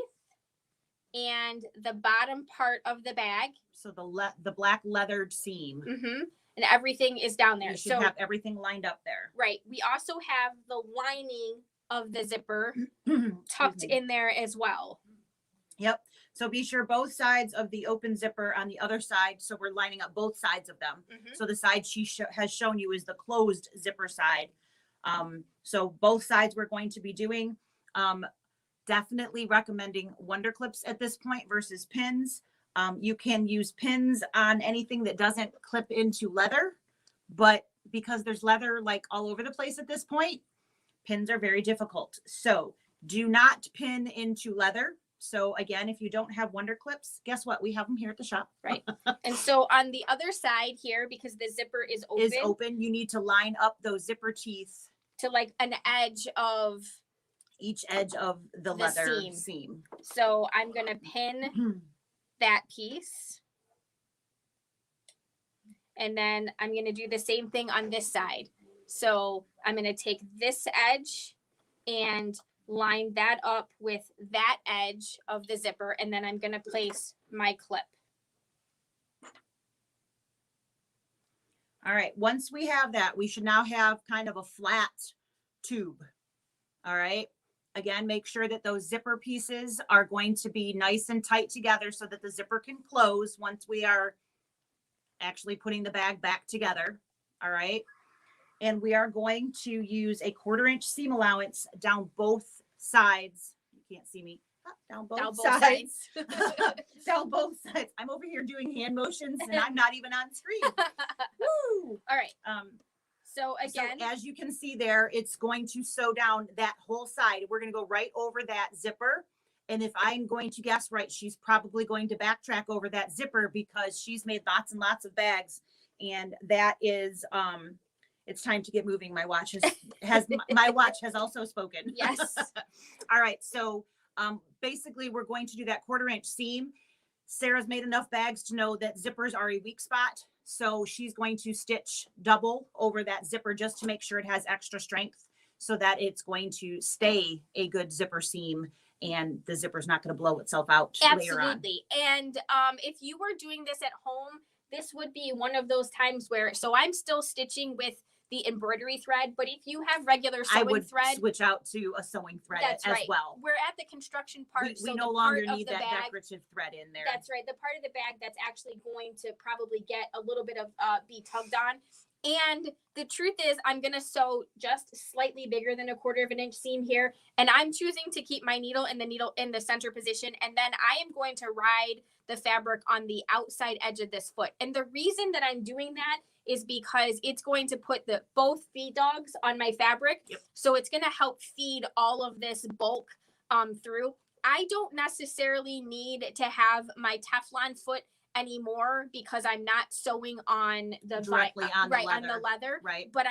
and the bottom part of the bag. So the black leathered seam. And everything is down there. You should have everything lined up there. Right. We also have the lining of the zipper tucked in there as well. Yep. So be sure both sides of the open zipper on the other side. So we're lining up both sides of them. So the side she has shown you is the closed zipper side. So both sides we're going to be doing. Definitely recommending Wonder Clips at this point versus pins. You can use pins on anything that doesn't clip into leather, but because there's leather like all over the place at this point, pins are very difficult. So do not pin into leather. So again, if you don't have Wonder Clips, guess what? We have them here at the shop. Right. And so on the other side here, because the zipper is open, You need to line up those zipper teeth to like an edge of each edge of the leather seam. So I'm going to pin that piece. And then I'm going to do the same thing on this side. So I'm going to take this edge and line that up with that edge of the zipper. And then I'm going to place my clip. All right. Once we have that, we should now have kind of a flat tube. All right. Again, make sure that those zipper pieces are going to be nice and tight together so that the zipper can close once we are actually putting the bag back together. All right. And we are going to use a 1/4 inch seam allowance down both sides. You can't see me. Down both sides. Down both sides. I'm over here doing hand motions and I'm not even on screen. Woo! All right. So again, so as you can see there, it's going to sew down that whole side. We're going to go right over that zipper. And if I'm going to guess right, she's probably going to backtrack over that zipper because she's made lots and lots of bags. And that is, it's time to get moving. My watch my watch has also spoken. Yes. All right. So basically we're going to do that 1/4 inch seam. Sarah's made enough bags to know that zippers are a weak spot. So she's going to stitch double over that zipper just to make sure it has extra strength so that it's going to stay a good zipper seam and the zipper's not going to blow itself out later on. Absolutely. And if you were doing this at home, this would be one of those times where, so I'm still stitching with the embroidery thread, but if you have regular sewing thread, switch out to a sewing thread as well. We're at the construction part. We no longer need that decorative thread in there. That's right. The part of the bag that's actually going to probably get a little bit of be tugged on. And the truth is I'm going to sew just slightly bigger than a 1/4 inch seam here. And I'm choosing to keep my needle in the center position. And then I am going to ride the fabric on the outside edge of this foot. And the reason that I'm doing that is because it's going to put both feed dogs on my fabric. Yep. So it's going to help feed all of this bulk through. I don't necessarily need to have my Teflon foot anymore because I'm not sewing on directly on the leather. Right. But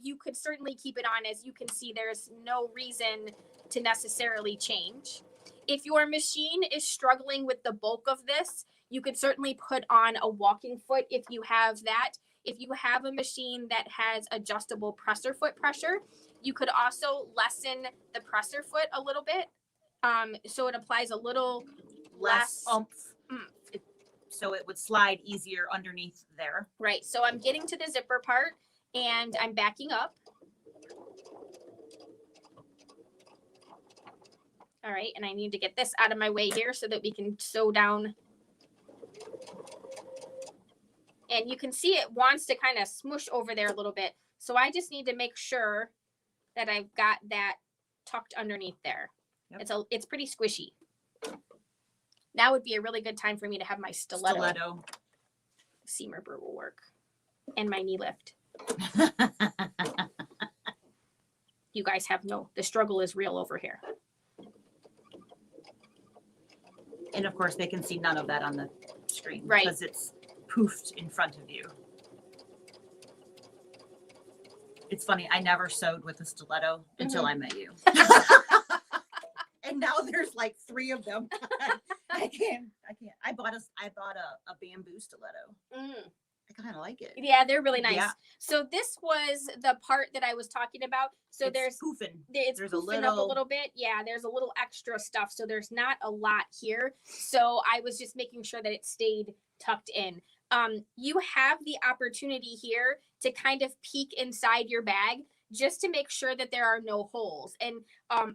you could certainly keep it on. As you can see, there's no reason to necessarily change. If your machine is struggling with the bulk of this, you could certainly put on a walking foot if you have that. If you have a machine that has adjustable presser foot pressure, you could also lessen the presser foot a little bit. So it applies a little less oomph. So it would slide easier underneath there. Right. So I'm getting to the zipper part and I'm backing up. All right. And I need to get this out of my way here so that we can sew down. And you can see it wants to kind of smush over there a little bit. So I just need to make sure that I've got that tucked underneath there. Yep. It's pretty squishy. Now would be a really good time for me to have my stiletto. Seamer burr will work. And my knee lift. You guys have the struggle is real over here. And of course they can see none of that on the screen. Right. Because it's poofed in front of you. It's funny, I never sewed with a stiletto until I met you. And now there's like 3 of them. I can't. I bought a bamboo stiletto. I kind of like it. Yeah, they're really nice. Yeah. So this was the part that I was talking about. So it's poofing. It's poofing up a little bit. Yeah, there's a little extra stuff. So there's not a lot here. So I was just making sure that it stayed tucked in. You have the opportunity here to kind of peek inside your bag just to make sure that there are no holes. And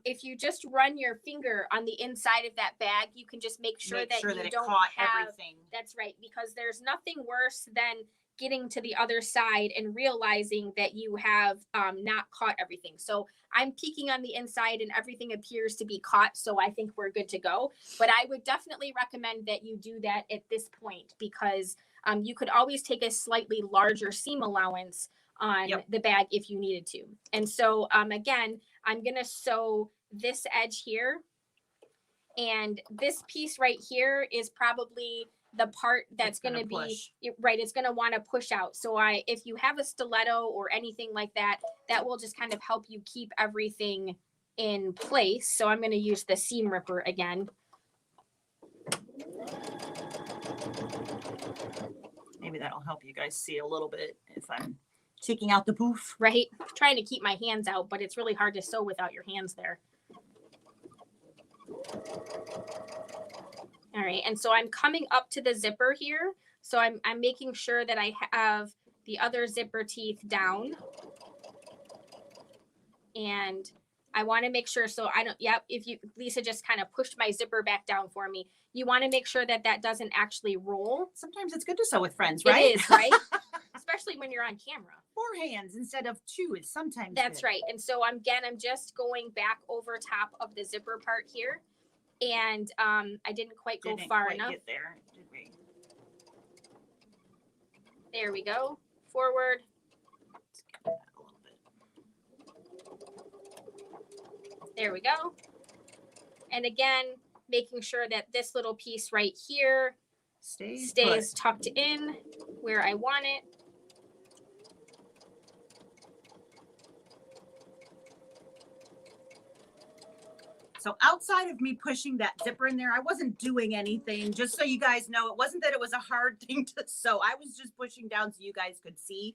if you just run your finger on the inside of that bag, you can just make sure that you don't have everything. That's right, because there's nothing worse than getting to the other side and realizing that you have not caught everything. So I'm peeking on the inside and everything appears to be caught. So I think we're good to go. But I would definitely recommend that you do that at this point because you could always take a slightly larger seam allowance on the bag if you needed to. And so again, I'm going to sew this edge here. And this piece right here is probably the part that's It's gonna going to be push. right. It's going to want to push out. So if you have a stiletto or anything like that, that will just kind of help you keep everything in place. So I'm going to use the seam ripper again. Maybe that'll help you guys see a little bit if I'm taking out the poof. Right. Trying to keep my hands out, but it's really hard to sew without your hands there. All right, and so I'm coming up to the zipper here. So I'm making sure that I have the other zipper teeth down. And I want to make sure, so I don't, yep, if you, Lisa just kind of pushed my zipper back down for me. You want to make sure that that doesn't actually roll. Sometimes it's good to sew with friends, right? It is, right? Especially when you're on camera. 4 hands instead of 2 is sometimes That's good. right. And so I'm just going back over top of the zipper part here. And I didn't quite go Didn't far quite enough. get there, did we? There we go. Forward. Let's get that a little bit. There we go. And again, making sure that this little piece right here Stays tucked in where I want it. So outside of me pushing that zipper in there, I wasn't doing anything. Just so you guys know, it wasn't that it was a hard thing to sew. I was just pushing down so you guys could see.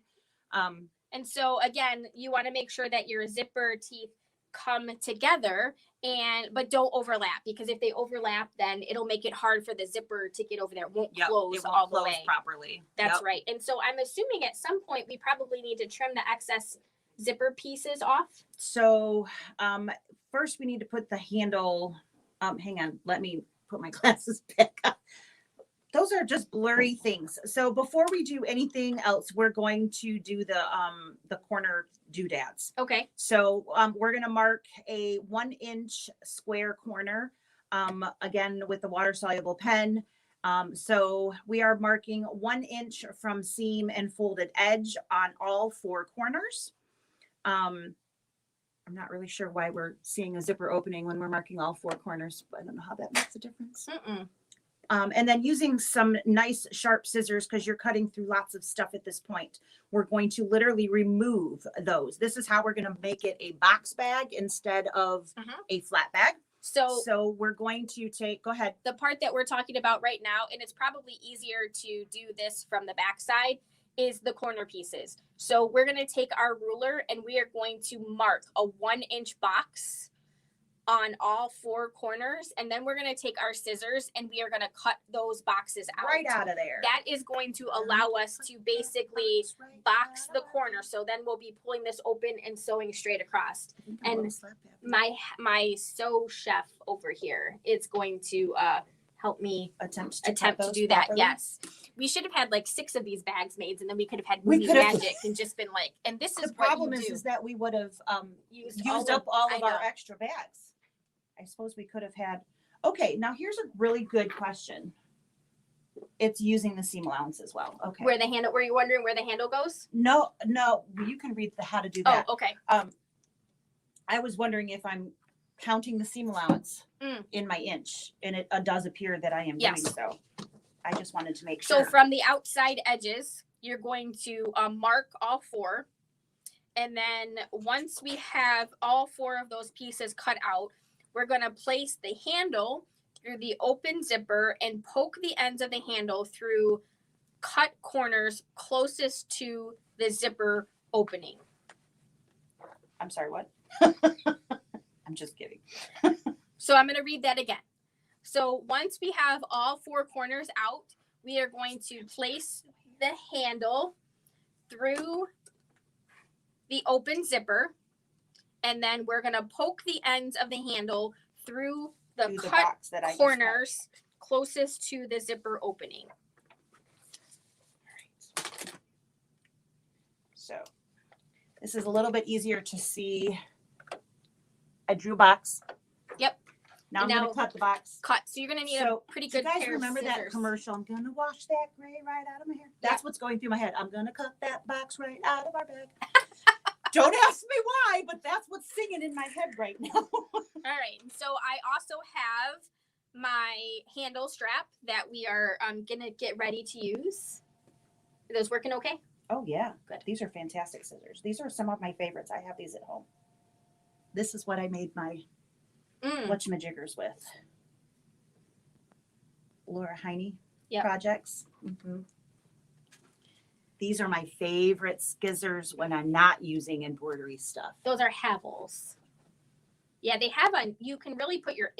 And so again, you want to make sure that your zipper teeth come together but don't overlap, because if they overlap, then it'll make it hard for the zipper to get over there. It won't close it won't all close the way properly. That's right. And so I'm assuming at some point we probably need to trim the excess zipper pieces off. So first we need to put the handle, hang on, let me put my glasses back up. Those are just blurry things. So before we do anything else, we're going to do the corner doodads. Okay. So we're going to mark a 1-inch square corner, again with the water soluble pen. So we are marking 1 inch from seam and folded edge on all 4 corners. I'm not really sure why we're seeing a zipper opening when we're marking all 4 corners. I don't know how that makes a difference. And then using some nice sharp scissors, because you're cutting through lots of stuff at this point, we're going to literally remove those. This is how we're going to make it a box bag instead of a flat bag. So we're going to take, go ahead. The part that we're talking about right now, and it's probably easier to do this from the back side, is the corner pieces. So we're going to take our ruler and we are going to mark a 1-inch box on all 4 corners, and then we're going to take our scissors and we are going to cut those boxes out. Right out of there. That is going to allow us to basically box the corner. So then we'll be pulling this open and sewing straight across. And my sew chef over here is going to help me attempt to do that. Yes. We should have had like 6 of these bags made, and then we could have had movie magic and just been like, and this is the problem is that we would have used up all of our extra bags. I suppose we could have had. Okay, now here's a really good question. It's using the seam allowance as well. Okay. Were you wondering where the handle goes? No, you can read how to do that. Oh, okay. I was wondering if I'm counting the seam allowance in my inch, and it does appear that I am doing so. I just wanted to make sure. So from the outside edges, you're going to mark all 4. And then once we have all 4 of those pieces cut out, we're going to place the handle through the open zipper and poke the ends of the handle through cut corners closest to the zipper opening. I'm sorry, what? I'm just kidding. So I'm going to read that again. So once we have all 4 corners out, we are going to place the handle through the open zipper, and then we're going to poke the ends of the handle through the cut corners closest to the zipper opening. All right. So this is a little bit easier to see. I drew a box. Yep. Now I'm going to cut the box. So you're going to need a pretty good pair of scissors. You guys remember that commercial? I'm going to wash that gray right out of my hair. That's what's going through my head. I'm going to cut that box right out of our bag. Don't ask me why, but that's what's singing in my head right now. All right. So I also have my handle strap that we are gonna get ready to use. Are those working okay? Oh yeah, Good. These are fantastic scissors. These are some of my favorites. I have these at home. This is what I made my whatchamajiggers with. Laura Heine Yep. projects. These are my favorite scissors when I'm not using embroidery stuff. Those are Havels. Yeah, they have you can really put your,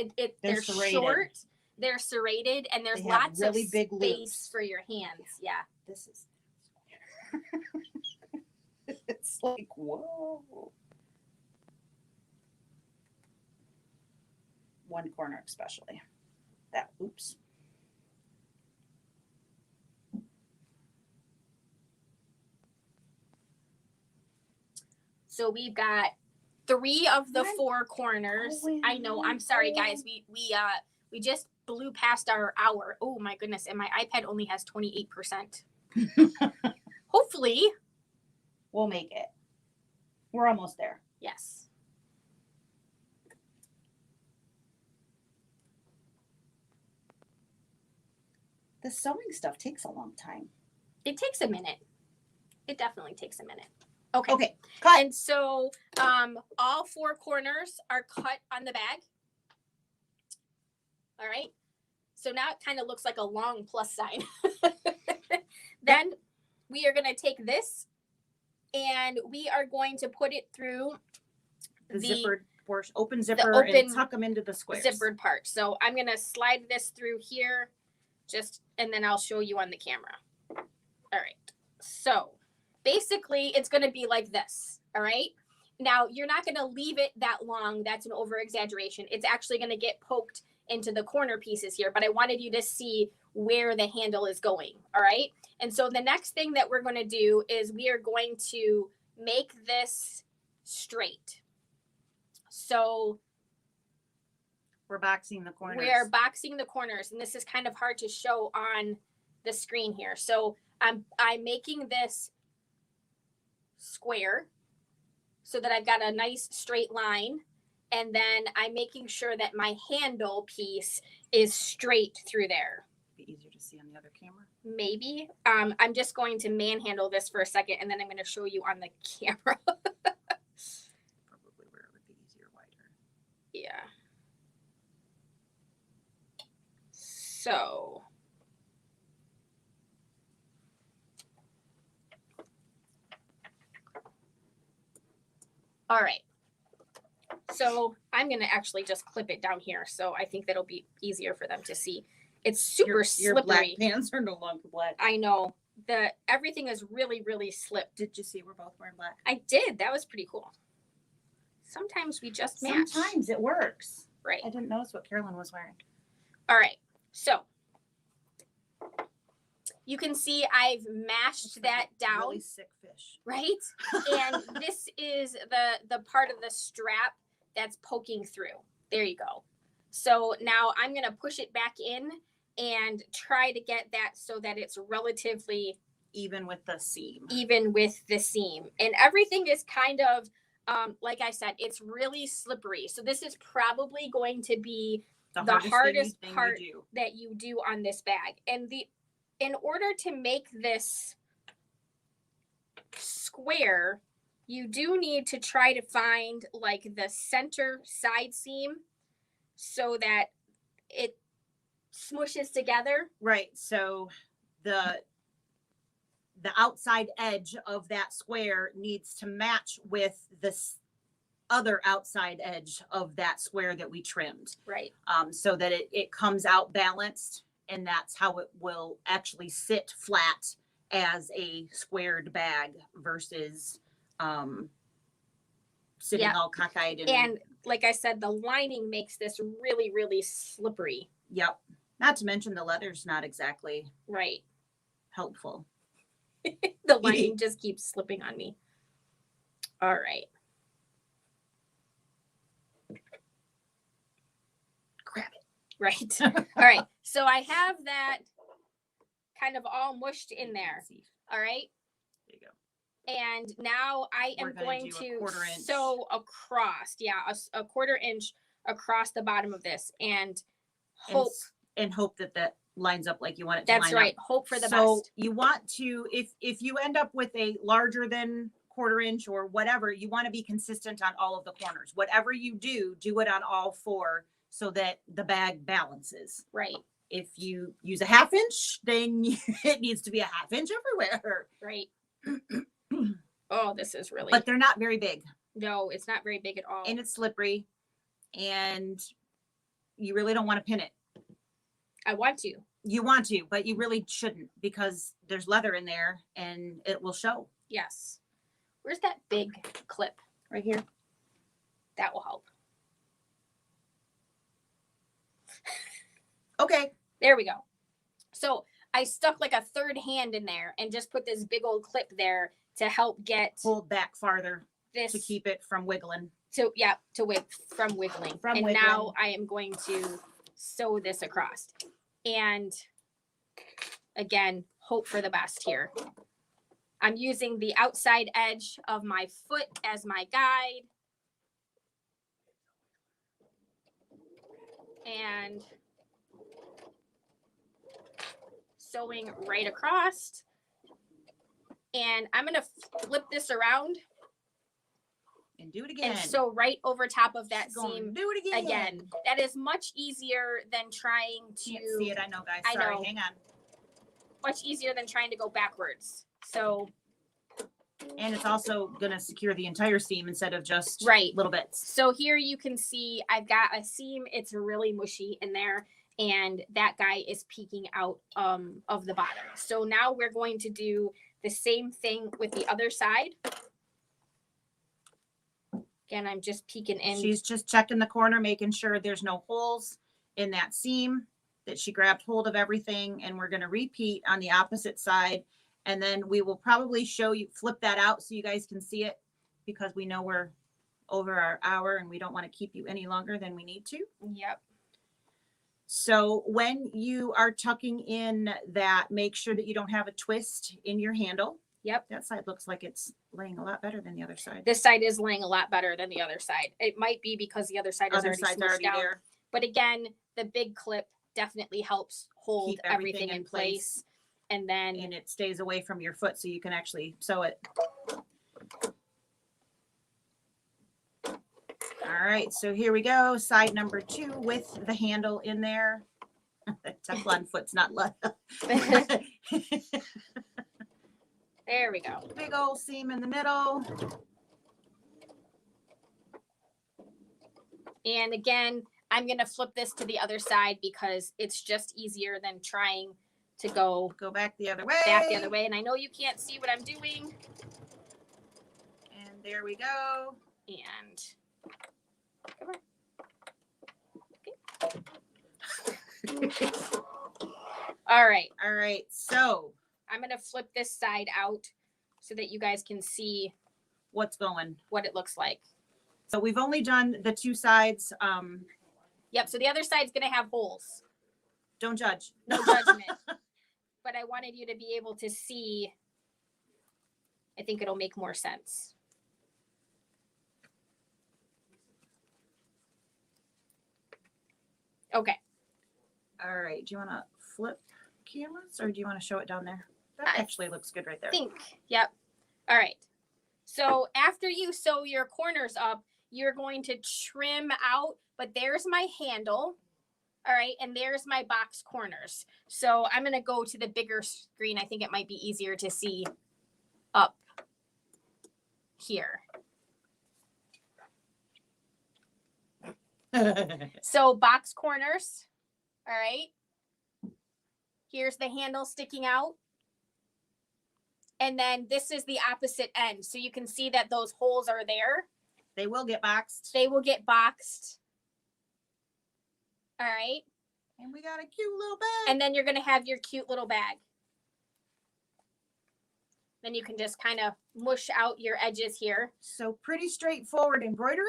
they're serrated. short, they're serrated, and there's They have lots really of big space loops. for your hands. Yeah. This is, it's like, whoa. One corner especially. That, oops. So we've got 3 of the 4 corners. I know. I'm sorry, guys. We just blew past our hour. Oh my goodness! And my iPad only has 28%. Hopefully, We'll make it. We're almost there. yes. The sewing stuff takes a long time. It takes a minute. It definitely takes a minute. Okay. Okay, cut. And so all 4 corners are cut on the bag. All right. So now it kind of looks like a long plus sign. Then we are going to take this and we are going to put it through The the zippered portion, open zipper, open and tuck them into the squares. zippered part. So I'm going to slide this through here and then I'll show you on the camera. All right. So basically it's going to be like this. All right. Now you're not going to leave it that long. That's an over exaggeration. It's actually going to get poked into the corner pieces here, but I wanted you to see where the handle is going. All right. And so the next thing that we're going to do is we are going to make this straight. So We're boxing the corners. we are boxing the corners, and this is kind of hard to show on the screen here. So I'm making this square so that I've got a nice straight line. And then I'm making sure that my handle piece is straight through there. Be easier to see on the other camera. Maybe. I'm just going to manhandle this for a second, and then I'm going to show you on the camera. Probably where it would be easier, wider. Yeah. So. All right. So I'm going to actually just clip it down here. So I think that'll be easier for them to see. It's super Your black slippery. pants are no longer black. I know. Everything is really, really slipped. Did you see we're both wearing black? I did. That was pretty cool. Sometimes we just match. Sometimes it works. Right. I didn't notice what Carolyn was wearing. All right. So you can see I've mashed that down. Really sick fish. Right? And this is the part of the strap that's poking through. There you go. So now I'm going to push it back in and try to get that so that it's relatively even with the seam. And everything is kind of, like I said, it's really slippery. So this is probably going to be the hardest part that you do on this bag. And in order to make this square, you do need to try to find like the center side seam so that it smushes together. Right. So the outside edge of that square needs to match with this other outside edge of that square that we trimmed. Right. So that it comes out balanced, and that's how it will actually sit flat as a squared bag versus sitting all cockeyed. And like I said, the lining makes this really, really slippery. Yep. Not to mention the leather's not exactly right helpful. The lining just keeps slipping on me. All right. Grab it. Right. All right. So I have that kind of all mushed in there. All right. There you go. And now I am going to sew across. Yeah, a 1/4 inch across the bottom of this. And hope. And hope that that lines up like you want it to That's line right. up. Hope for the So best. you want to, if you end up with a larger than 1/4 inch or whatever, you want to be consistent on all of the corners. Whatever you do it on all 4 so that the bag balances. Right. If you use a 1/2 inch, then it needs to be a 1/2 inch everywhere. Right. Oh, this is really. But they're not very big. No, it's not very big at all. And it's slippery, and you really don't want to pin it. I want to. You want to, but you really shouldn't, because there's leather in there and it will show. Yes. Where's that big clip? Right here. That will help. Okay. There we go. So I stuck like a third hand in there and just put this big old clip there to help get Pull back farther this to keep it from wiggling. to from wiggling. From and wiggling. now I am going to sew this across. And again, hope for the best here. I'm using the outside edge of my foot as my guide. And sewing right across. And I'm going to flip this around And do it again. and sew right over top of that She's going seam to do it again. That is much easier than trying to Can't see it. I know, guys. I Sorry. know. Hang on. much easier than trying to go backwards. So And it's also going to secure the entire seam instead of just Right. little bits. So here you can see I've got a seam. It's really mushy in there. And that guy is peeking out of the bottom. So now we're going to do the same thing with the other side. Again, I'm just peeking in. She's just checking the corner, making sure there's no holes in that seam, that she grabbed hold of everything. And we're going to repeat on the opposite side. And then we will probably show you, flip that out so you guys can see it, because we know we're over our hour and we don't want to keep you any longer than we need to. Yep. So when you are tucking in that, make sure that you don't have a twist in your handle. Yep. That side looks like it's laying a lot better than the other side. This side is laying a lot better than the other side. It might be because the other side is Other already side's smooshed already down. there. But again, the big clip definitely helps hold Keep everything in place. And then And it stays away from your foot so you can actually sew it. All right, so here we go. Side number 2 with the handle in there. The Teflon foot's not let. there we go. Big old seam in the middle. And again, I'm going to flip this to the other side because it's just easier than trying to go Go back the other way. back the other way. And I know you can't see what I'm doing. And there we go. And come on. Okay. All right. All right, so I'm going to flip this side out so that you guys can see what's going? what it looks like. So we've only done the 2 sides. Yep. So the other side's going to have holes. Don't judge. No judgment. But I wanted you to be able to see. I think it'll make more sense. Okay. All right, do you want to flip cameras or do you want to show it down there? That I actually looks good right there. Think. Yep. All right. So after you sew your corners up, you're going to trim out, but there's my handle. All right. And there's my box corners. So I'm going to go to the bigger screen. I think it might be easier to see up here. So box corners. All right. Here's the handle sticking out. And then this is the opposite end. So you can see that those holes are there. They will get boxed. They will get boxed. All right. And we got a cute little bag. And then you're going to have your cute little bag. Then you can just kind of mush out your edges here. So pretty straightforward embroidery.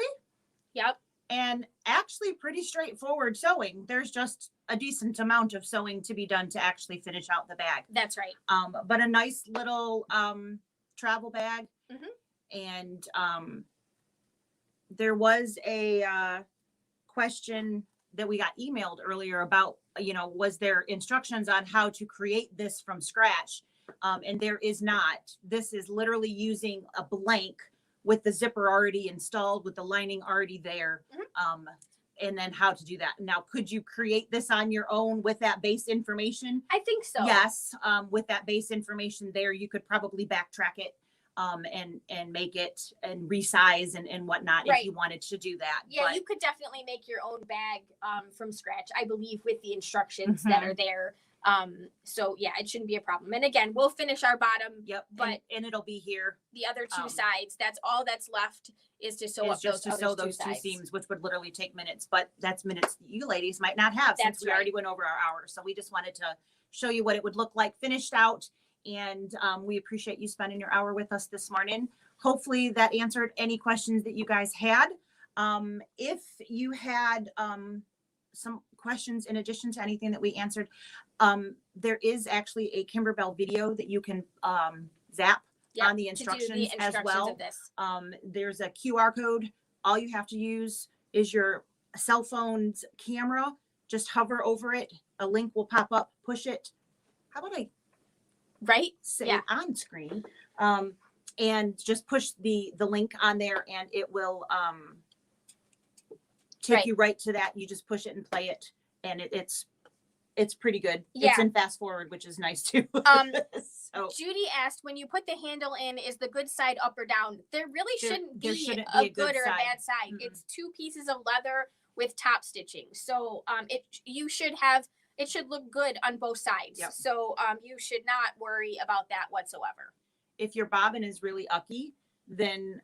Yep. And actually pretty straightforward sewing. There's just a decent amount of sewing to be done to actually finish out the bag. That's right. But a nice little travel bag. Mhm. And there was a question that we got emailed earlier about, was there instructions on how to create this from scratch? And there is not. This is literally using a blank with the zipper already installed, with the lining already there. And then how to do that. Now, could you create this on your own with that base information? I think so. Yes. With that base information there, you could probably backtrack it and make it and resize and whatnot if you wanted to do that. Yeah, But you could definitely make your own bag from scratch, I believe, with the instructions that are there. So yeah, it shouldn't be a problem. And again, we'll finish our bottom. Yep. But and it'll be here. the other two sides, that's all that's left is to sew Is up just those to sew those two sides. seams, which would literally take minutes, but that's minutes you ladies might not have since That's we already went over our hour. So we just wanted to show you what it would look like finished out. And we appreciate you spending your hour with us this morning. Hopefully that answered any questions that you guys had. If you had some questions in addition to anything that we answered, there is actually a Kimberbell video that you can zap on the instructions, as well. Of this. There's a QR code. All you have to use is your cell phone's camera. Just hover over it. A link will pop up. Push it. How about I say it on screen? And just push the link on there, and it will take you right to that. You just push it and play it, and it's pretty good. It's in fast forward, which is nice too. So Judy asked, when you put the handle in, is the good side up or down? There really shouldn't be a a good or side. a bad side. Mm-mm. It's two pieces of leather with top stitching. So it should look good on both sides. Yep. So you should not worry about that whatsoever. If your bobbin is really ucky, then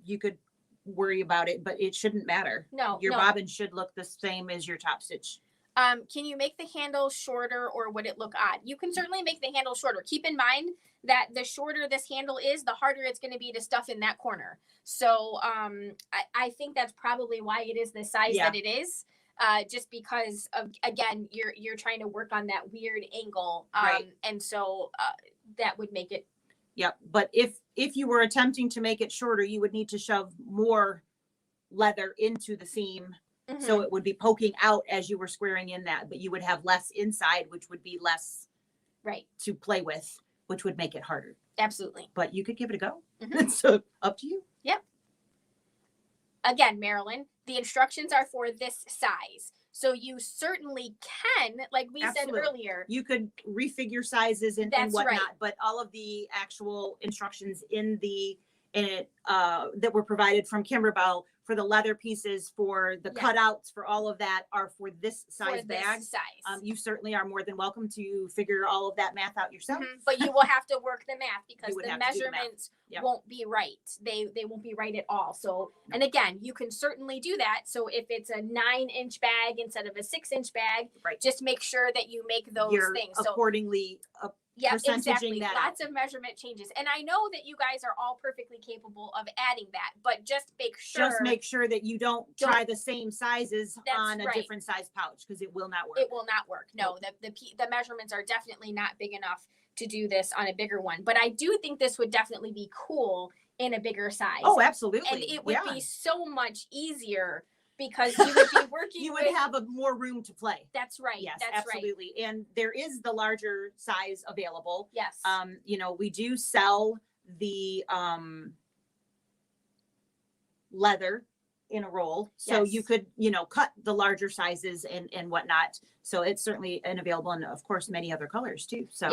you could worry about it, but it shouldn't matter. No, your bobbin should look the same as your top stitch. Can you make the handle shorter, or would it look odd? You can certainly make the handle shorter. Keep in mind that the shorter this handle is, the harder it's going to be to stuff in that corner. So I think that's probably why it is the size that it is. Just because of, again, you're trying to work on that weird angle. And so that would make it. Yep. But if you were attempting to make it shorter, you would need to shove more leather into the seam. Mm-hmm. So it would be poking out as you were squaring in that, but you would have less inside, which would be less to play with, which would make it harder. Absolutely. But you could give it a go. Mm-hmm. So up to you. Yep. Again, Marilyn, the instructions are for this size. So you certainly can, like we said earlier. You could refigure sizes and whatnot, right. But all of the actual instructions that were provided from Kimberbell for the leather pieces, for the cutouts, for all of that are for this size bag. You certainly are more than welcome to figure all of that math out yourself. Mm-hmm. But you will have to work the math because the measurements Yep. won't be right. They won't be right at all. So, and again, you can certainly do that. So if it's a 9-inch bag instead of a 6-inch bag, just make sure that you make those things. So accordingly. Yeah, percentaging exactly. that Lots of measurement changes. And I know that you guys are all perfectly capable of adding that, but just make sure that you don't try the same sizes on a different size pouch, because it will not work. It will not work. No, the measurements are definitely not big enough to do this on a bigger one. But I do think this would definitely be cool in a bigger size. Oh, absolutely. And it would be so much easier because you would be working you would have more room to play. That's right. Yes, that's absolutely. Right. And there is the larger size available. Yes. We do sell the leather in a roll. So you could, cut the larger sizes and whatnot. So it's certainly available, and of course many other colors too. So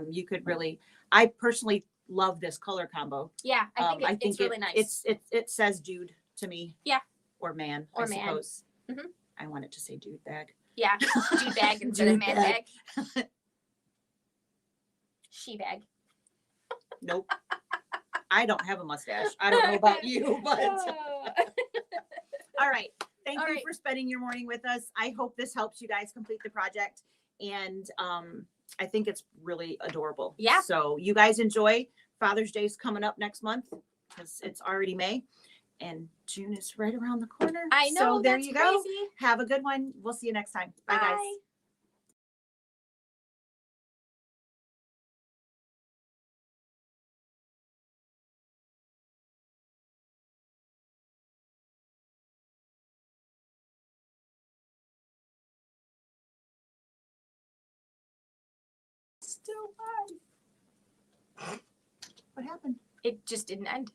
you could really, I personally love this color combo. Yeah, I think it's really nice. It says dude to me. Yeah. Or man, I suppose. Mm-hmm. I want it to say dude bag. Yeah, dude bag instead of man bag. She bag. Nope. I don't have a mustache. I don't know about you, but all right. Thank you for spending your morning with us. I hope this helps you guys complete the project. And I think it's really adorable. Yeah. So you guys enjoy. Father's Day is coming up next month because it's already May. And June is right around the corner. I know. So there you go. Crazy. Have a good one. We'll see you next time. Bye, guys. still high. What happened? It just didn't end.